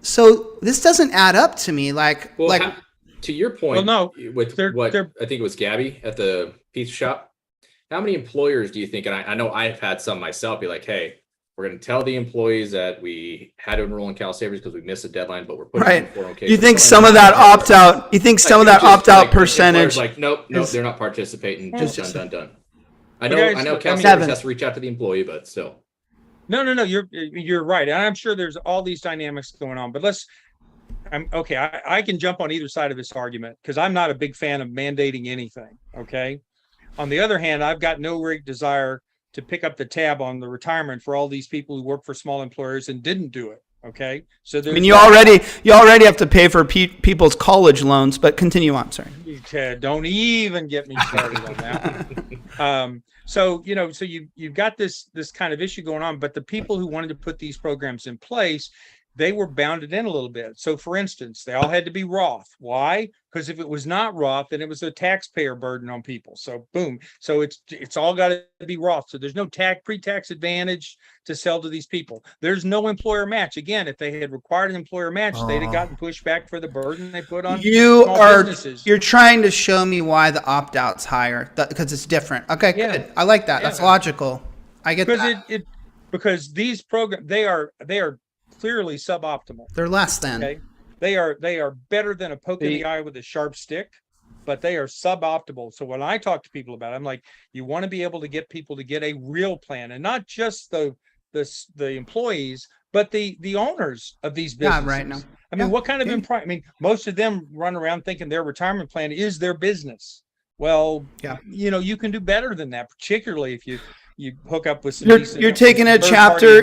So this doesn't add up to me. To your point, well, no, with I think it was Gabby at the pizza shop. How many employers do you think, and I know I've had some myself, be like, hey, we're going to tell the employees that we had to enroll in CalSavers because we missed a deadline, but we're putting in 401k. You think some of that opt-out, percentage? Like, nope, they're not participating. Just done. I know CalSavers has to reach out to the employee, but still. No, you're right. And I'm sure there's all these dynamics going on, but I can jump on either side of this argument because I'm not a big fan of mandating anything. Okay. On the other hand, I've got no great desire to pick up the tab on the retirement for all these people who work for small employers and didn't do it. Okay. So you already have to pay for people's college loans, but continue on. Sorry. Don't even get me started on that. So you've got this kind of issue going on, but the people who wanted to put these programs in place, they were bounded in a little bit. So for instance, they all had to be Roth. Why? Because if it was not Roth, then it was a taxpayer burden on people. So boom. So it's all got to be Roth. So there's no pre-tax advantage to sell to these people. There's no employer match. Again, if they had required an employer match, they'd have gotten pushed back for the burden they put on businesses. You're trying to show me why the opt-out's higher because it's different. Okay, good. I like that. That's logical. I get that. Because these programs, they are clearly suboptimal. They're less than. Okay? They are better than a poke in the eye with a sharp stick, but they are suboptimal. So when I talk to people about it, I'm like, you want to be able to get people to get a real plan, and not just the employees, but the owners of these businesses. Yeah, right now. I mean, what kind of most of them run around thinking their retirement plan is their business. Well, you can do better than that, particularly if you hook up with some you're taking a chapter.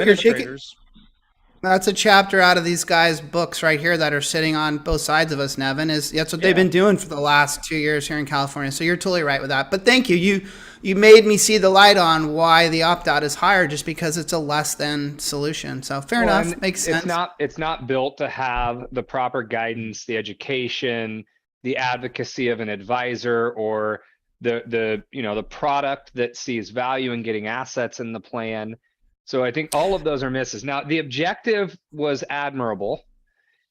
That's a chapter out of these guys' books right here that are sitting on both sides of us, Nevin. That's what they've been doing for the last 2 years here in California. So you're totally right with that. But thank you. You made me see the light on why the opt-out is higher, just because it's a less than solution. So fair enough. Makes sense. It's not built to have the proper guidance, the education, the advocacy of an advisor, or the product that sees value in getting assets in the plan. So I think all of those are misses. Now, the objective was admirable.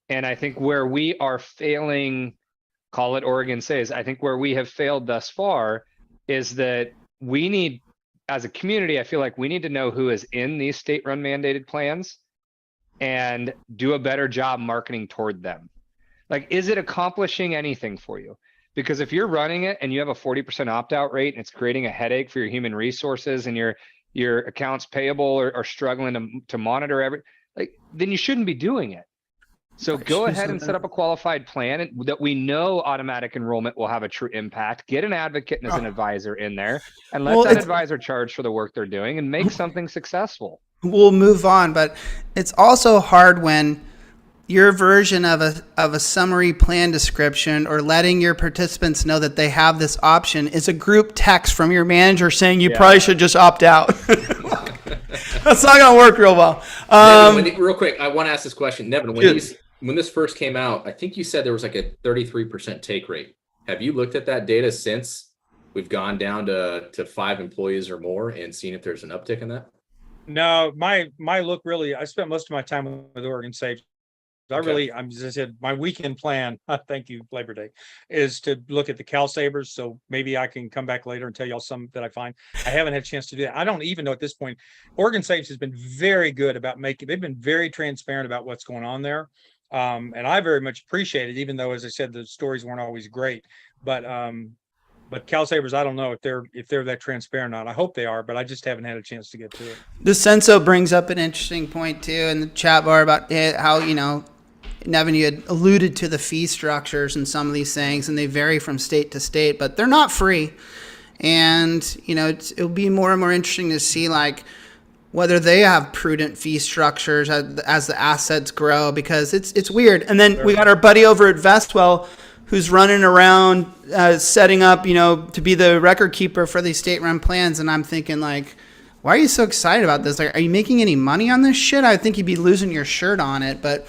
And I think where we are failing, call it Oregon says, I think where we have failed thus far is that we need, as a community, I feel like we need to know who is in these state-run mandated plans and do a better job marketing toward them. Like, is it accomplishing anything for you? Because if you're running it and you have a 40% opt-out rate and it's creating a headache for your human resources and your accounts payable are struggling to monitor then you shouldn't be doing it. So go ahead and set up a qualified plan that we know automatic enrollment will have a true impact. Get an advocate as an advisor in there and let that advisor charge for the work they're doing and make something successful. We'll move on, but it's also hard when your version of a summary plan description or letting your participants know that they have this option is a group text from your manager saying you probably should just opt out. That's not going to work real well. Nevin, real quick, I want to ask this question. Nevin, when this first came out, I think you said there was like a 33% take rate. Have you looked at that data since we've gone down to 5 employees or more and seen if there's an uptick in that? No, my look really, I spent most of my time with Oregon Safe. As I said, my weekend plan, thank you, Labor Day, is to look at the CalSavers. So maybe I can come back later and tell y'all some that I find. I haven't had a chance to do that. I don't even know at this point. Oregon Safe has been very good about they've been very transparent about what's going on there. And I very much appreciate it, even though, as I said, the stories weren't always great. But CalSavers, I don't know if they're that transparent or not. I hope they are, but I just haven't had a chance to get to it. The Senso brings up an interesting point too in the chat bar about how, Nevin, you had alluded to the fee structures and some of these things, and they vary from state to state, but they're not free. And, it'll be more and more interesting to see whether they have prudent fee structures as the assets grow, because it's weird. And then we got our buddy over at Vestwell who's running around setting up, to be the record keeper for these state-run plans. And I'm thinking why are you so excited about this? Are you making any money on this shit? I think you'd be losing your shirt on it. But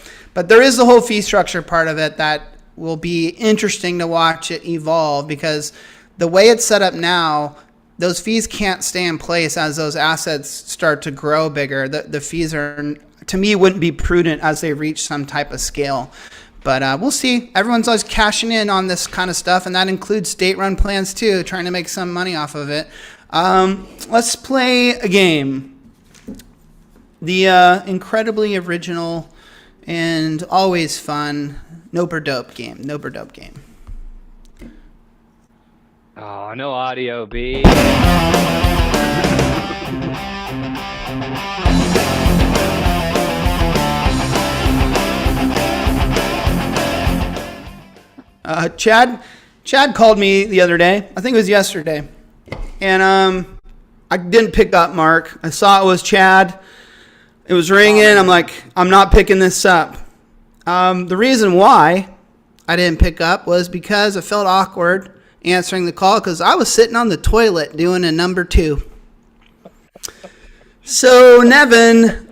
there is the whole fee structure part of it that will be interesting to watch it evolve, because the way it's set up now, those fees can't stay in place as those assets start to grow bigger. The fees are, to me, wouldn't be prudent as they reach some type of scale. But we'll see. Everyone's always cashing in on this kind of stuff, and that includes state-run plans too, trying to make some money off of it. Let's play a game. The incredibly original and always fun Nope or Dope game. Nope or Dope game. Oh, no audio, B. Chad called me the other day. I think it was yesterday. And I didn't pick up, Mark. I saw it was Chad. It was ringing. I'm like, I'm not picking this up. The reason why I didn't pick up was because I felt awkward answering the call because I was sitting on the toilet doing a number 2. So, Nevin,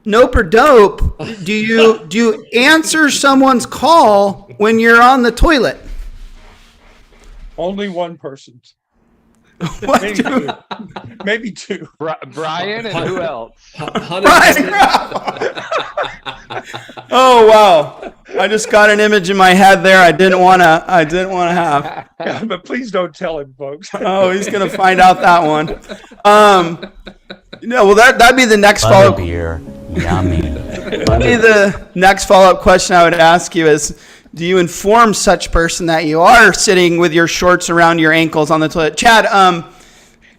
Nope or Dope, do you answer someone's call when you're on the toilet? Only one person. What? Maybe two. Brian and who else? Brian. Oh wow! I just got an image in my head there. I didn't want to have. Yeah, but please don't tell him, folks. Oh, he's gonna find out that one. Well, that'd be the next follow-up. Beer, yummy. That'd be the next follow-up question I would ask you is, do you inform such person that you are sitting with your shorts around your ankles on the toilet? Chad,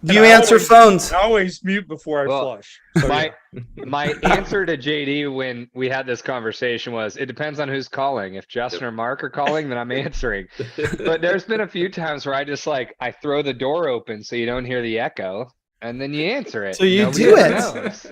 do you answer phones? I always mute before I flush. So, my answer to JD when we had this conversation was, it depends on who's calling. If Justin or Mark are calling, then I'm answering. But there's been a few times where I just I throw the door open so you don't hear the echo. and then you answer it. So you Nobody do ever it. knows.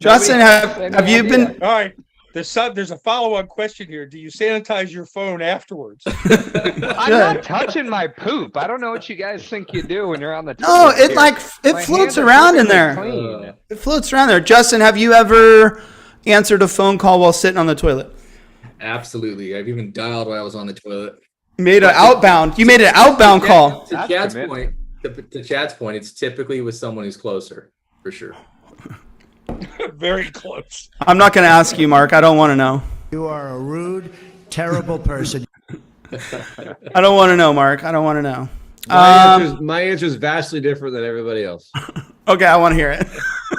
Justin, have Nobody you has been? any All right. There's a follow-up question here. Do you sanitize your phone afterwards? I'm not touching my poop. I don't know what you guys think you do when you're on the No, toilet it here. like it My floats hands are around in perfectly there. clean. It floats around there. Justin, have you ever answered a phone call while sitting on the toilet? Absolutely. I've even dialed while I was on the toilet. Made an outbound. You made an outbound call. To That's Chad's commitment. point, to Chad's point, it's typically with someone who's closer, for sure. Very close. I'm not going to ask you, Mark. I don't want to know. You are a rude, terrible person. I don't want to know, Mark. I don't want to know. My answer is vastly different than everybody else. Okay, I want to hear it.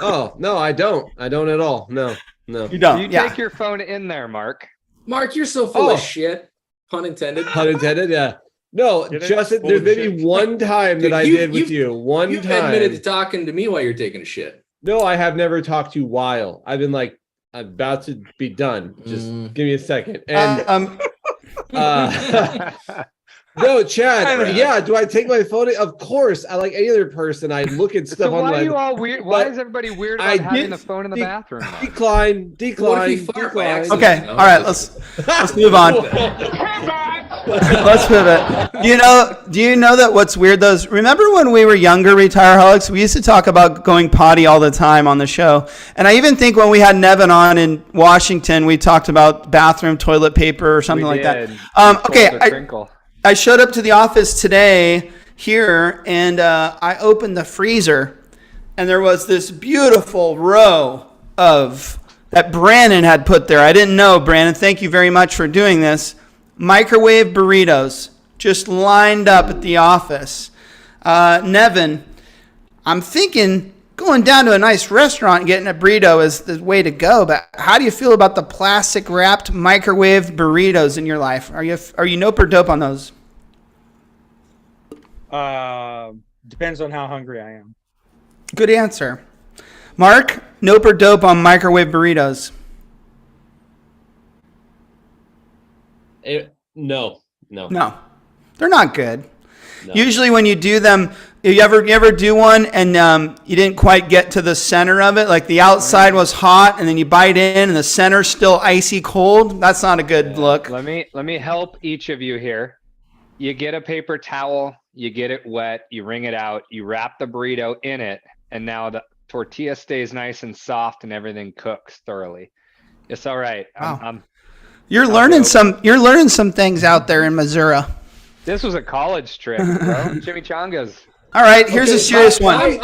Oh, no, I don't. I don't at all. No. You don't. You Yeah. take your phone in there, Mark. Mark, you're so full Oh. of shit. Pun intended. Pun intended, yeah. No, Get it? Justin, Full there's of maybe shit. one time that Dude, I you- did with you. One You've time. admitted to talking to me while you're taking a shit. No, I have never talked to you while. I've been like, I'm about to be done. Just give me a second. And no, Chad. Yeah, do I take my phone? Of course. I like any other person. I look at stuff So on why my are you all weird? Why but is everybody weird I about having did- the phone in the bathroom? decline. What if he fart by accident? Okay. All right. Let's move on. Let's pivot. Do you know that what's weird though is, remember when we were younger Retireholics, we used to talk about going potty all the time on the show. And I even think when we had Nevin on in Washington, we talked about bathroom toilet paper or something like that. Okay. I showed up to the office today here and I opened the freezer and there was this beautiful row of that Brandon had put there. I didn't know, Brandon. Thank you very much for doing this. Microwave burritos just lined up at the office. Nevin, I'm thinking going down to a nice restaurant and getting a burrito is the way to go. But how do you feel about the plastic wrapped microwave burritos in your life? Are you nope or dope on those? Depends on how hungry I am. Good answer. Mark, nope or dope on microwave burritos? No. No, they're not good. No. Usually when you do them, you ever do one and you didn't quite get to the center of it, like the outside was hot and then you bite in and the center's still icy cold? That's not a good look. Let me help each of you here. You get a paper towel, you get it wet, you wring it out, you wrap the burrito in it, and now the tortilla stays nice and soft and everything cooks thoroughly. It's all right. Wow. You're learning some things out there in Missouri. This was a college trip, bro. Chimichangas. All right, here's a serious one. I'm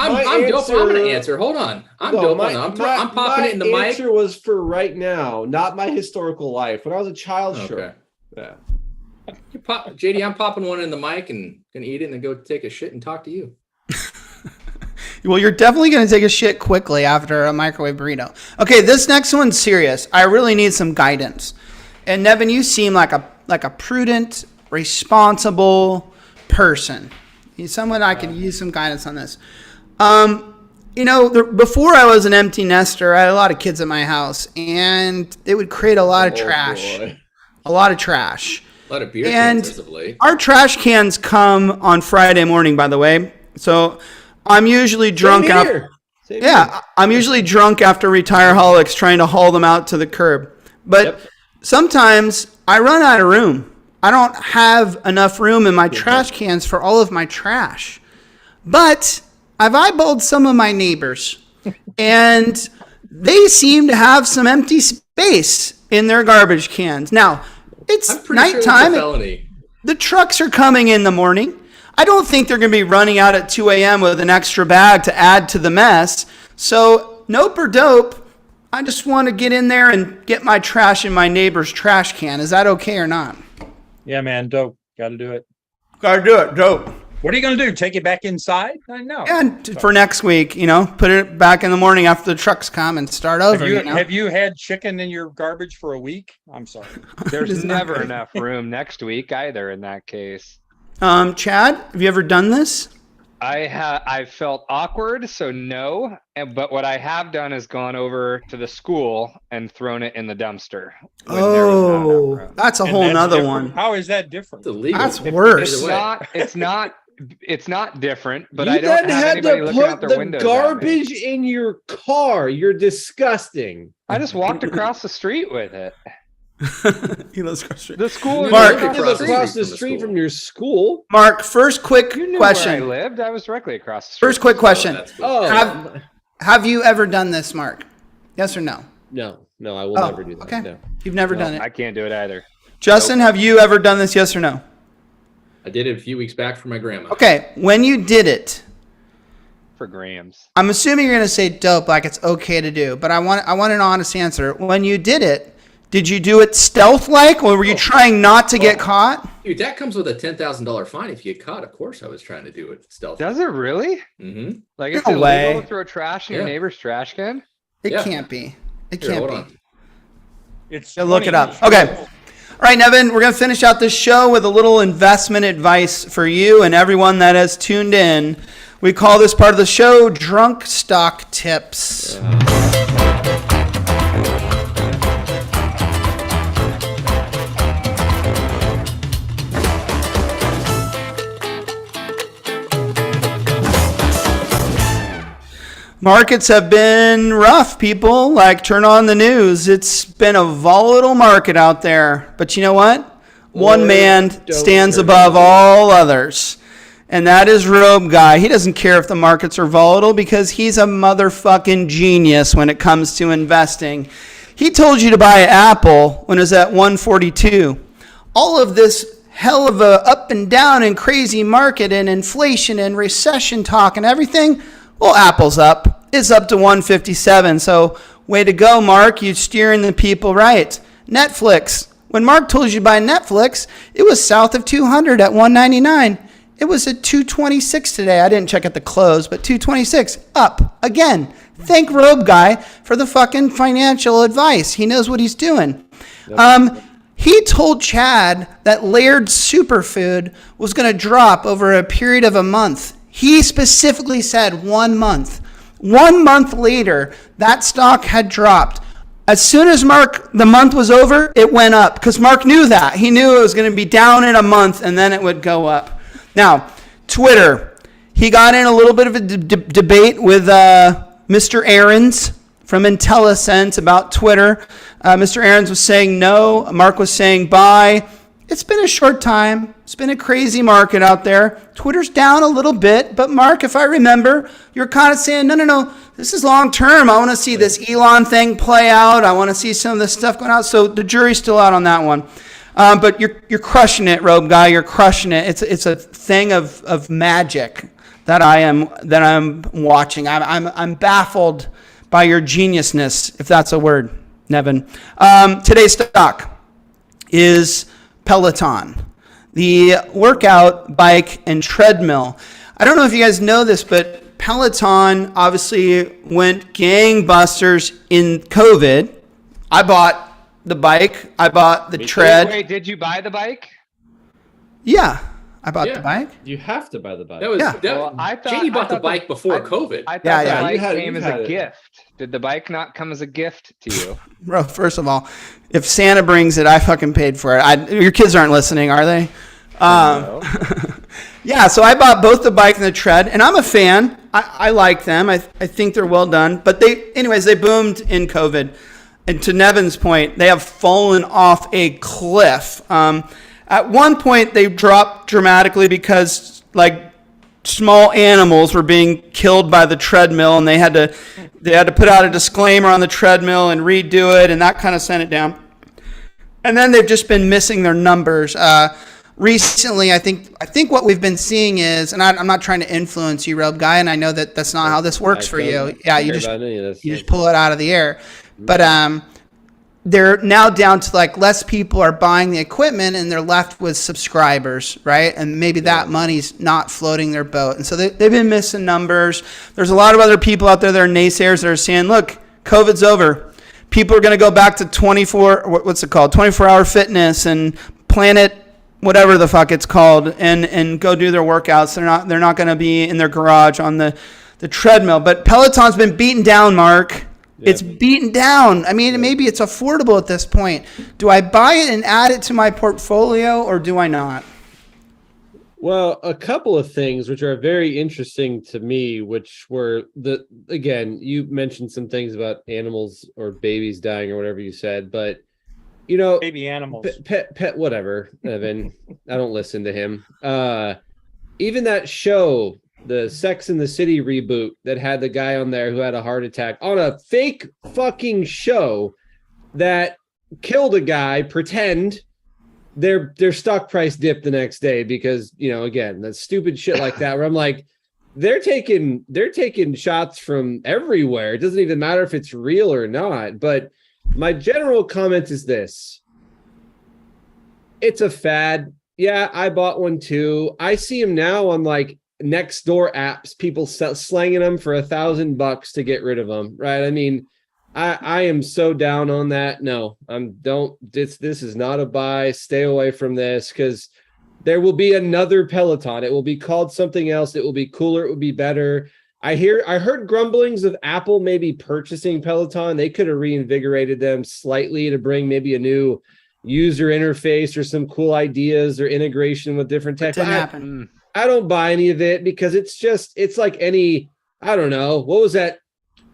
dope. I'm going to answer- answer. Hold on. I'm dope on that. I'm popping it in the My mic. answer was for right now, not my historical life. When I was a child, Okay. sure. Yeah. JD, I'm popping one in the mic and going to eat it and then go take a shit and talk to you. Well, you're definitely going to take a shit quickly after a microwave burrito. Okay, this next one's serious. I really need some guidance. And Nevin, you seem like a prudent, responsible person. You're someone I could use some guidance on this. Before I was an empty nester, I had a lot of kids at my house, and it would create a lot of trash. Boy. A lot of trash. A lot of beer And cans as of late. our trash cans come on Friday morning, by the way. So I'm usually drunk Same after. here. Same Yeah, here. I'm usually drunk after Retireholics trying to haul them out to the curb. But Yep. sometimes I run out of room. I don't have enough room in my trash cans for all of my trash. But I've eyeballed some of my neighbors, and they seem to have some empty space in their garbage cans. Now, it's I'm pretty sure nighttime. it's a felony. The trucks are coming in the morning. I don't think they're going to be running out at 2 a.m. with an extra bag to add to the mess. So, nope or dope, I just want to get in there and get my trash in my neighbor's trash can. Is that okay or not? Yeah, man, dope. Got to do it. Got to do it, dope. What are you going to do? Take it back inside? I know. And for next week, put it back in the morning after the trucks come and start over. Have you had chicken in your garbage for a week? I'm sorry. There's never enough room next week either in that case. Chad, have you ever done this? I felt awkward, so no. But what I have done is gone over to the school and thrown it in the dumpster. when there was not enough room. That's a And whole that's nother different. one. How is that different? It's illegal. That's worse. It's not it's not different, but you I don't then have had anybody to looking out put their the windows. garbage in your car. You're disgusting. I just walked across the street with it. He lives across the street. The school is Mark, right You live across the street from your school. Mark, first quick You knew question. where I lived. I was directly across the street. First quick question. That's cool. Oh, Have you ever done this, Mark? Yes or no? no, I will Oh, never do that. okay. No. You've never done it. I can't do it either. Justin, have you ever done this? Yes or no? I did it a few weeks back for my grandma. Okay, when you did it, For grams. I'm assuming you're going to say dope, like it's okay to do, but I want an honest answer. When you did it, did you do it stealth-like, or were you trying not to get caught? Dude, that comes with a $10,000 fine if you get caught. Of course, I was trying to do it stealth. Does it really? Mm-hmm. Like it's No way. illegal to throw trash in your Yeah. neighbor's trash can? It Yeah. can't be. It Here, can't hold be. on. It's Yeah, look it 20. up. Okay. All right, Nevin, we're going to finish out this show with a little investment advice for you and everyone that has tuned in. We call this part of the show Drunk Stock Tips. Markets have been rough, people. Like, turn on the news. It's been a volatile market out there. But you know what? One man stands above all others. And that is Robe Guy. He doesn't care if the markets are volatile because he's a motherfucking genius when it comes to investing. He told you to buy Apple when it was at 142. All of this hell of a up and down and crazy market and inflation and recession talk and everything, well, Apple's up. It's up to 157. So way to go, Mark. You're steering the people right. Netflix. When Mark told you to buy Netflix, it was south of 200 at 199. It was at 226 today. I didn't check at the close, but 226 up again. Thank Robe Guy for the fucking financial advice. He knows what he's doing. He told Chad that Laird Superfood was going to drop over a period of a month. He specifically said 1 month. 1 month later, that stock had dropped. As soon as the month was over, it went up because Mark knew that. He knew it was going to be down in a month and then it would go up. Now, Twitter. He got in a little bit of a debate with Mr. Ahrens from IntelliSense about Twitter. Mr. Ahrens was saying no. Mark was saying buy. It's been a short time. It's been a crazy market out there. Twitter's down a little bit. But Mark, if I remember, you're kind of saying, no. This is long term. I want to see this Elon thing play out. I want to see some of this stuff going out. So the jury's still out on that one. But you're crushing it, Robe Guy. You're crushing it. It's a thing of magic that I'm watching. I'm baffled by your geniusness, if that's a word, Nevin. Today's stock is Peloton, the workout bike and treadmill. I don't know if you guys know this, but Peloton obviously went gangbusters in COVID. I bought the bike. I bought the tread. Wait, did you buy the bike? Yeah, I bought the bike. You have to buy the bike. That was Yeah. Well, I thought- JD bought I the thought bike before COVID. I thought Yeah, the yeah. bike You came as had a it. gift. Did the bike not come as a gift to you? Bro, first of all, if Santa brings it, I fucking paid for it. Your kids aren't listening, are they? Yeah, so I bought both the bike and the tread, and I'm a fan. I like them. I think they're well done. But they boomed in COVID. And to Nevin's point, they have fallen off a cliff. At one point, they dropped dramatically because small animals were being killed by the treadmill, and they had to put out a disclaimer on the treadmill and redo it, and that kind of sent it down. And then they've just been missing their numbers. Recently, I think what we've been seeing is, and I'm not trying to influence you, Robe Guy, and I know that that's not how this works for you. Yeah, you just pull it out of the air. But they're now down to less people are buying the equipment and they're left with subscribers, right? And maybe that money's not floating their boat. And so they've been missing numbers. There's a lot of other people out there that are naysayers that are saying, look, COVID's over. People are going to go back to 24-hour fitness and Planet whatever the fuck it's called and go do their workouts. They're not going to be in their garage on the treadmill. But Peloton's been beaten down, Mark. It's beaten down. I mean, maybe it's affordable at this point. Do I buy it and add it to my portfolio or do I not? Well, a couple of things which are very interesting to me, which were again, you mentioned some things about animals or babies dying or whatever you said, but Baby animals. pet, whatever, Nevin. I don't listen to him. Even that show, the Sex and the City reboot that had the guy on there who had a heart attack on a fake fucking show that killed a guy, pretend their stock price dipped the next day because, again, that stupid shit like that where I'm like, they're taking shots from everywhere. It doesn't even matter if it's real or not. But my general comment is this. It's a fad. Yeah, I bought one too. I see them now on like next door apps, people slanging them for $1,000 to get rid of them. Right. I mean, I am so down on that. No, this is not a buy. Stay away from this because there will be another Peloton. It will be called something else. It will be cooler. It will be better. I heard grumblings of Apple maybe purchasing Peloton. They could have reinvigorated them slightly to bring maybe a new user interface or some cool ideas or integration with different tech. Didn't happen. I don't buy any of it because it's like any, I don't know. What was that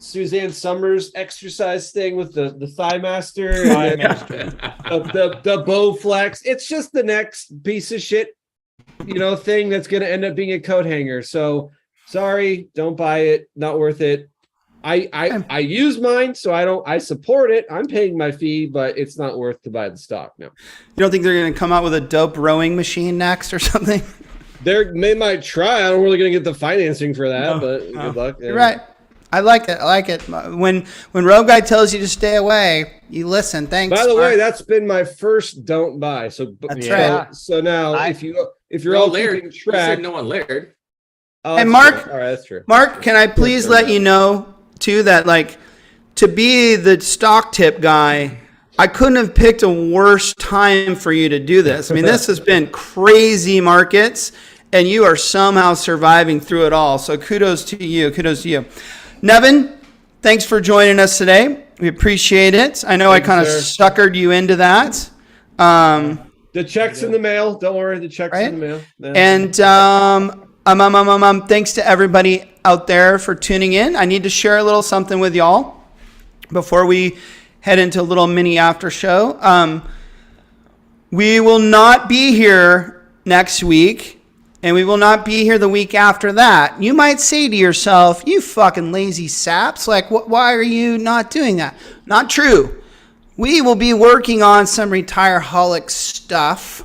Suzanne Summers exercise thing with the Thigh Master? The Bow Flex. It's just the next piece of shit, thing that's going to end up being a coat hanger. So sorry, don't buy it. Not worth it. I use mine, so I support it. I'm paying my fee, but it's not worth to buy the stock. No. You don't think they're going to come out with a dope rowing machine next or something? They might try. I don't really going to get the financing for that, but good luck. Yeah. You're right. I like it. When Robe Guy tells you to stay away, you listen. Thanks. By the way, that's been my first don't buy. So that's right. So now if you're all keeping track, no one Laird. Oh, hey, Mark. True. All right, that's true. Mark, can I please let you know too that to be the stock tip guy, I couldn't have picked a worse time for you to do this. I mean, this has been crazy markets, and you are somehow surviving through it all. So kudos to you. Nevin, thanks for joining us today. We appreciate it. I know I kind of suckered you into that. The check's in the mail. Don't worry, the check's in the mail. Yeah. And thanks to everybody out there for tuning in. I need to share a little something with y'all before we head into a little mini after show. We will not be here next week, and we will not be here the week after that. You might say to yourself, you fucking lazy saps, why are you not doing that? Not true. We will be working on some Retireholics stuff.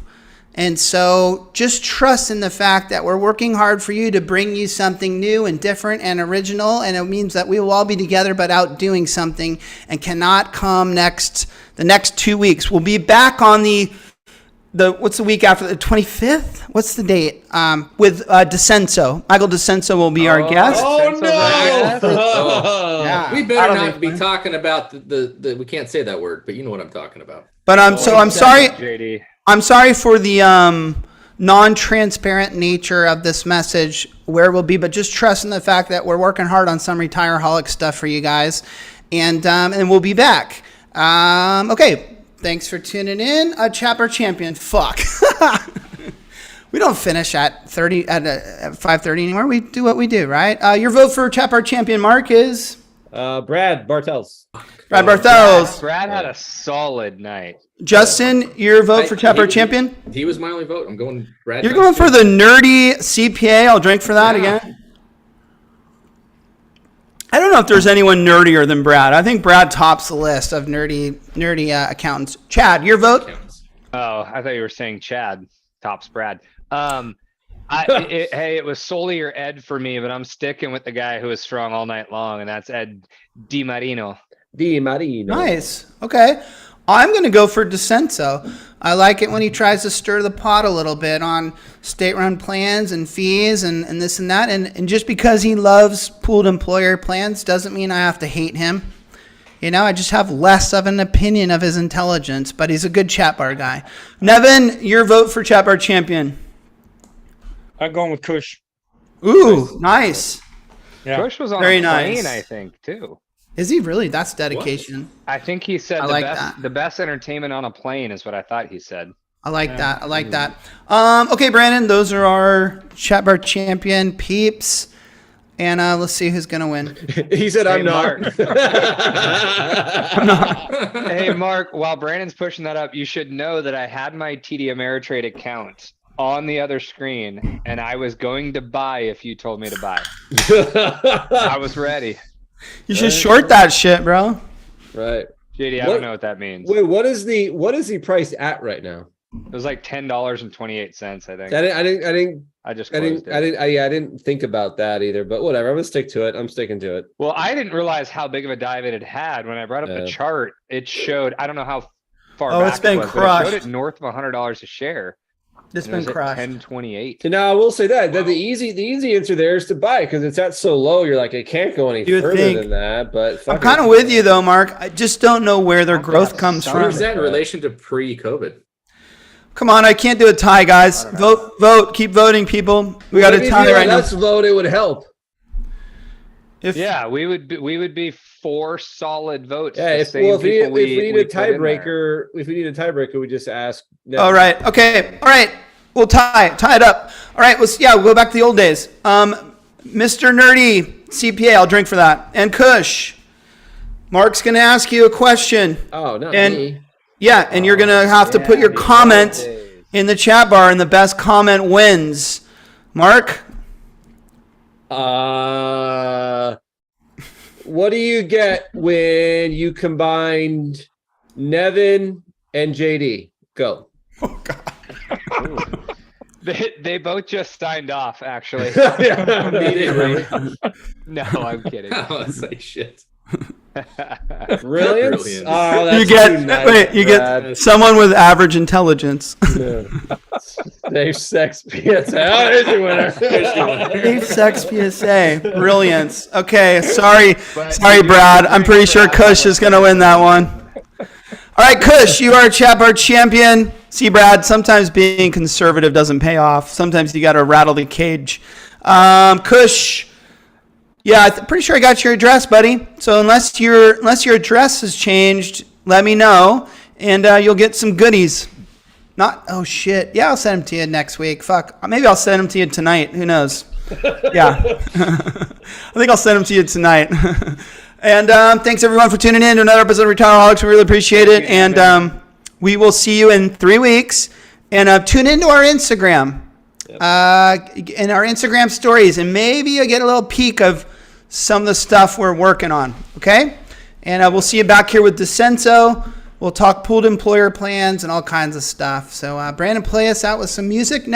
And so just trust in the fact that we're working hard for you to bring you something new and different and original. And it means that we will all be together but out doing something and cannot come the next 2 weeks. We'll be back on the what's the week after, the 25th? What's the date? With DeCenso. Michael DeCenso will be our guest. Oh, no! Yeah. We better not be talking about the we can't say that word, but you know what I'm talking about. But I'm sorry. JD. I'm sorry for the non-transparent nature of this message, where we'll be, but just trust in the fact that we're working hard on some Retireholic stuff for you guys, and we'll be back. Okay, thanks for tuning in. Chapter Champion, fuck. We don't finish at 5:30 anymore. We do what we do, right? Your vote for Chapter Champion, Mark, is Brad Bartels. Brad Bartels. Brad had a solid night. Justin, your vote for Chapter Champion? He was my only vote. I'm going Brad. You're going for the nerdy CPA. I'll drink for that again. I don't know if there's anyone nerdier than Brad. I think Brad tops the list of nerdy accountants. Chad, your vote? Oh, I thought you were saying Chad tops Brad. It was Soli or Ed for me, but I'm sticking with the guy who was strong all night long, and that's Ed DiMarino. Nice. Okay. I'm going to go for DeCenso. I like it when he tries to stir the pot a little bit on state-run plans and fees and this and that. And just because he loves pooled employer plans doesn't mean I have to hate him. I just have less of an opinion of his intelligence, but he's a good chat bar guy. Nevin, your vote for chat bar champion. I'm going with Kush. Ooh, nice. Yeah. Kush was on Very a plane, nice. I think, too. Is he really? That's dedication. I think he said I like that. the best entertainment on a plane is what I thought he said. I like that. I like that. Okay, Brandon, those are our chat bar champion peeps. And let's see who's going to win. He said, Hey, I'm not. Hey, Mark, while Brandon's pushing that up, you should know that I had my TD Ameritrade account on the other screen, and I was going to buy if you told me to buy. I was ready. You should short that shit, bro. Right. JD, I What- don't know what that means. Wait, what is the price at right now? It was like $10.28, I think. I just closed it. I didn't think about that either, but whatever. I'm gonna stick to it. I'm sticking to it. Well, I didn't realize how big of a dive it had. When I brought up the chart, it showed, I don't know how far Oh, back it's been it was, but crushed. it showed it north of $100 a share. It's and it been was at crushed. 10.28. So now I will say that the easy answer there is to buy because it's at so low. You're like, it can't go any You would further think. than that. But I'm kind of with you, though, Mark. I just don't know where their growth comes Where from. is that in relation to pre-COVID? Come on, I can't do a tie, guys. Vote. Keep voting, people. We got a Maybe tie if right now. let's vote. It would help. Yeah, we would be 4 solid votes. Yeah. the If same we people need a we put in there. tiebreaker, we just ask. All right. Okay. All right. We'll tie it up. All right. We'll go back to the old days. Mr. Nerdy CPA, I'll drink for that. And Kush, Mark's going to ask you a question. Oh, not And- me. Yeah, and you're going to have to put your comment in the chat bar, and the best comment wins. Mark? What do you get when you combined Nevin and JD? Go. Ooh. They both just signed off, actually. Immediately. No, I'm kidding. I want to say shit. Brilliance. Brilliant. Oh, that's You get too nice, you Brad. get someone with average intelligence. Safe sex PSA. Oh, there's your winner. Safe sex PSA. Brilliance. Okay, sorry, Brad. I'm pretty sure Kush is going to win that one. All right, Kush, you are chat bar champion. See, Brad, sometimes being conservative doesn't pay off. Sometimes you got to rattle the cage. Kush, yeah, I'm pretty sure I got your address, buddy. So unless your address has changed, let me know, and you'll get some goodies. Oh shit. Yeah, I'll send them to you next week. Fuck. Maybe I'll send them to you tonight. Who knows? Yeah. I think I'll send them to you tonight. And thanks everyone for tuning in to another episode of Retireholics. We really appreciate it. And we will see you in 3 weeks. And tune into our Instagram. In our Instagram stories. And maybe you'll get a little peek of some of the stuff we're working on. Okay? And we'll see you back here with Descenso. We'll talk pooled employer plans and all kinds of stuff. So Brandon, play us out with some music.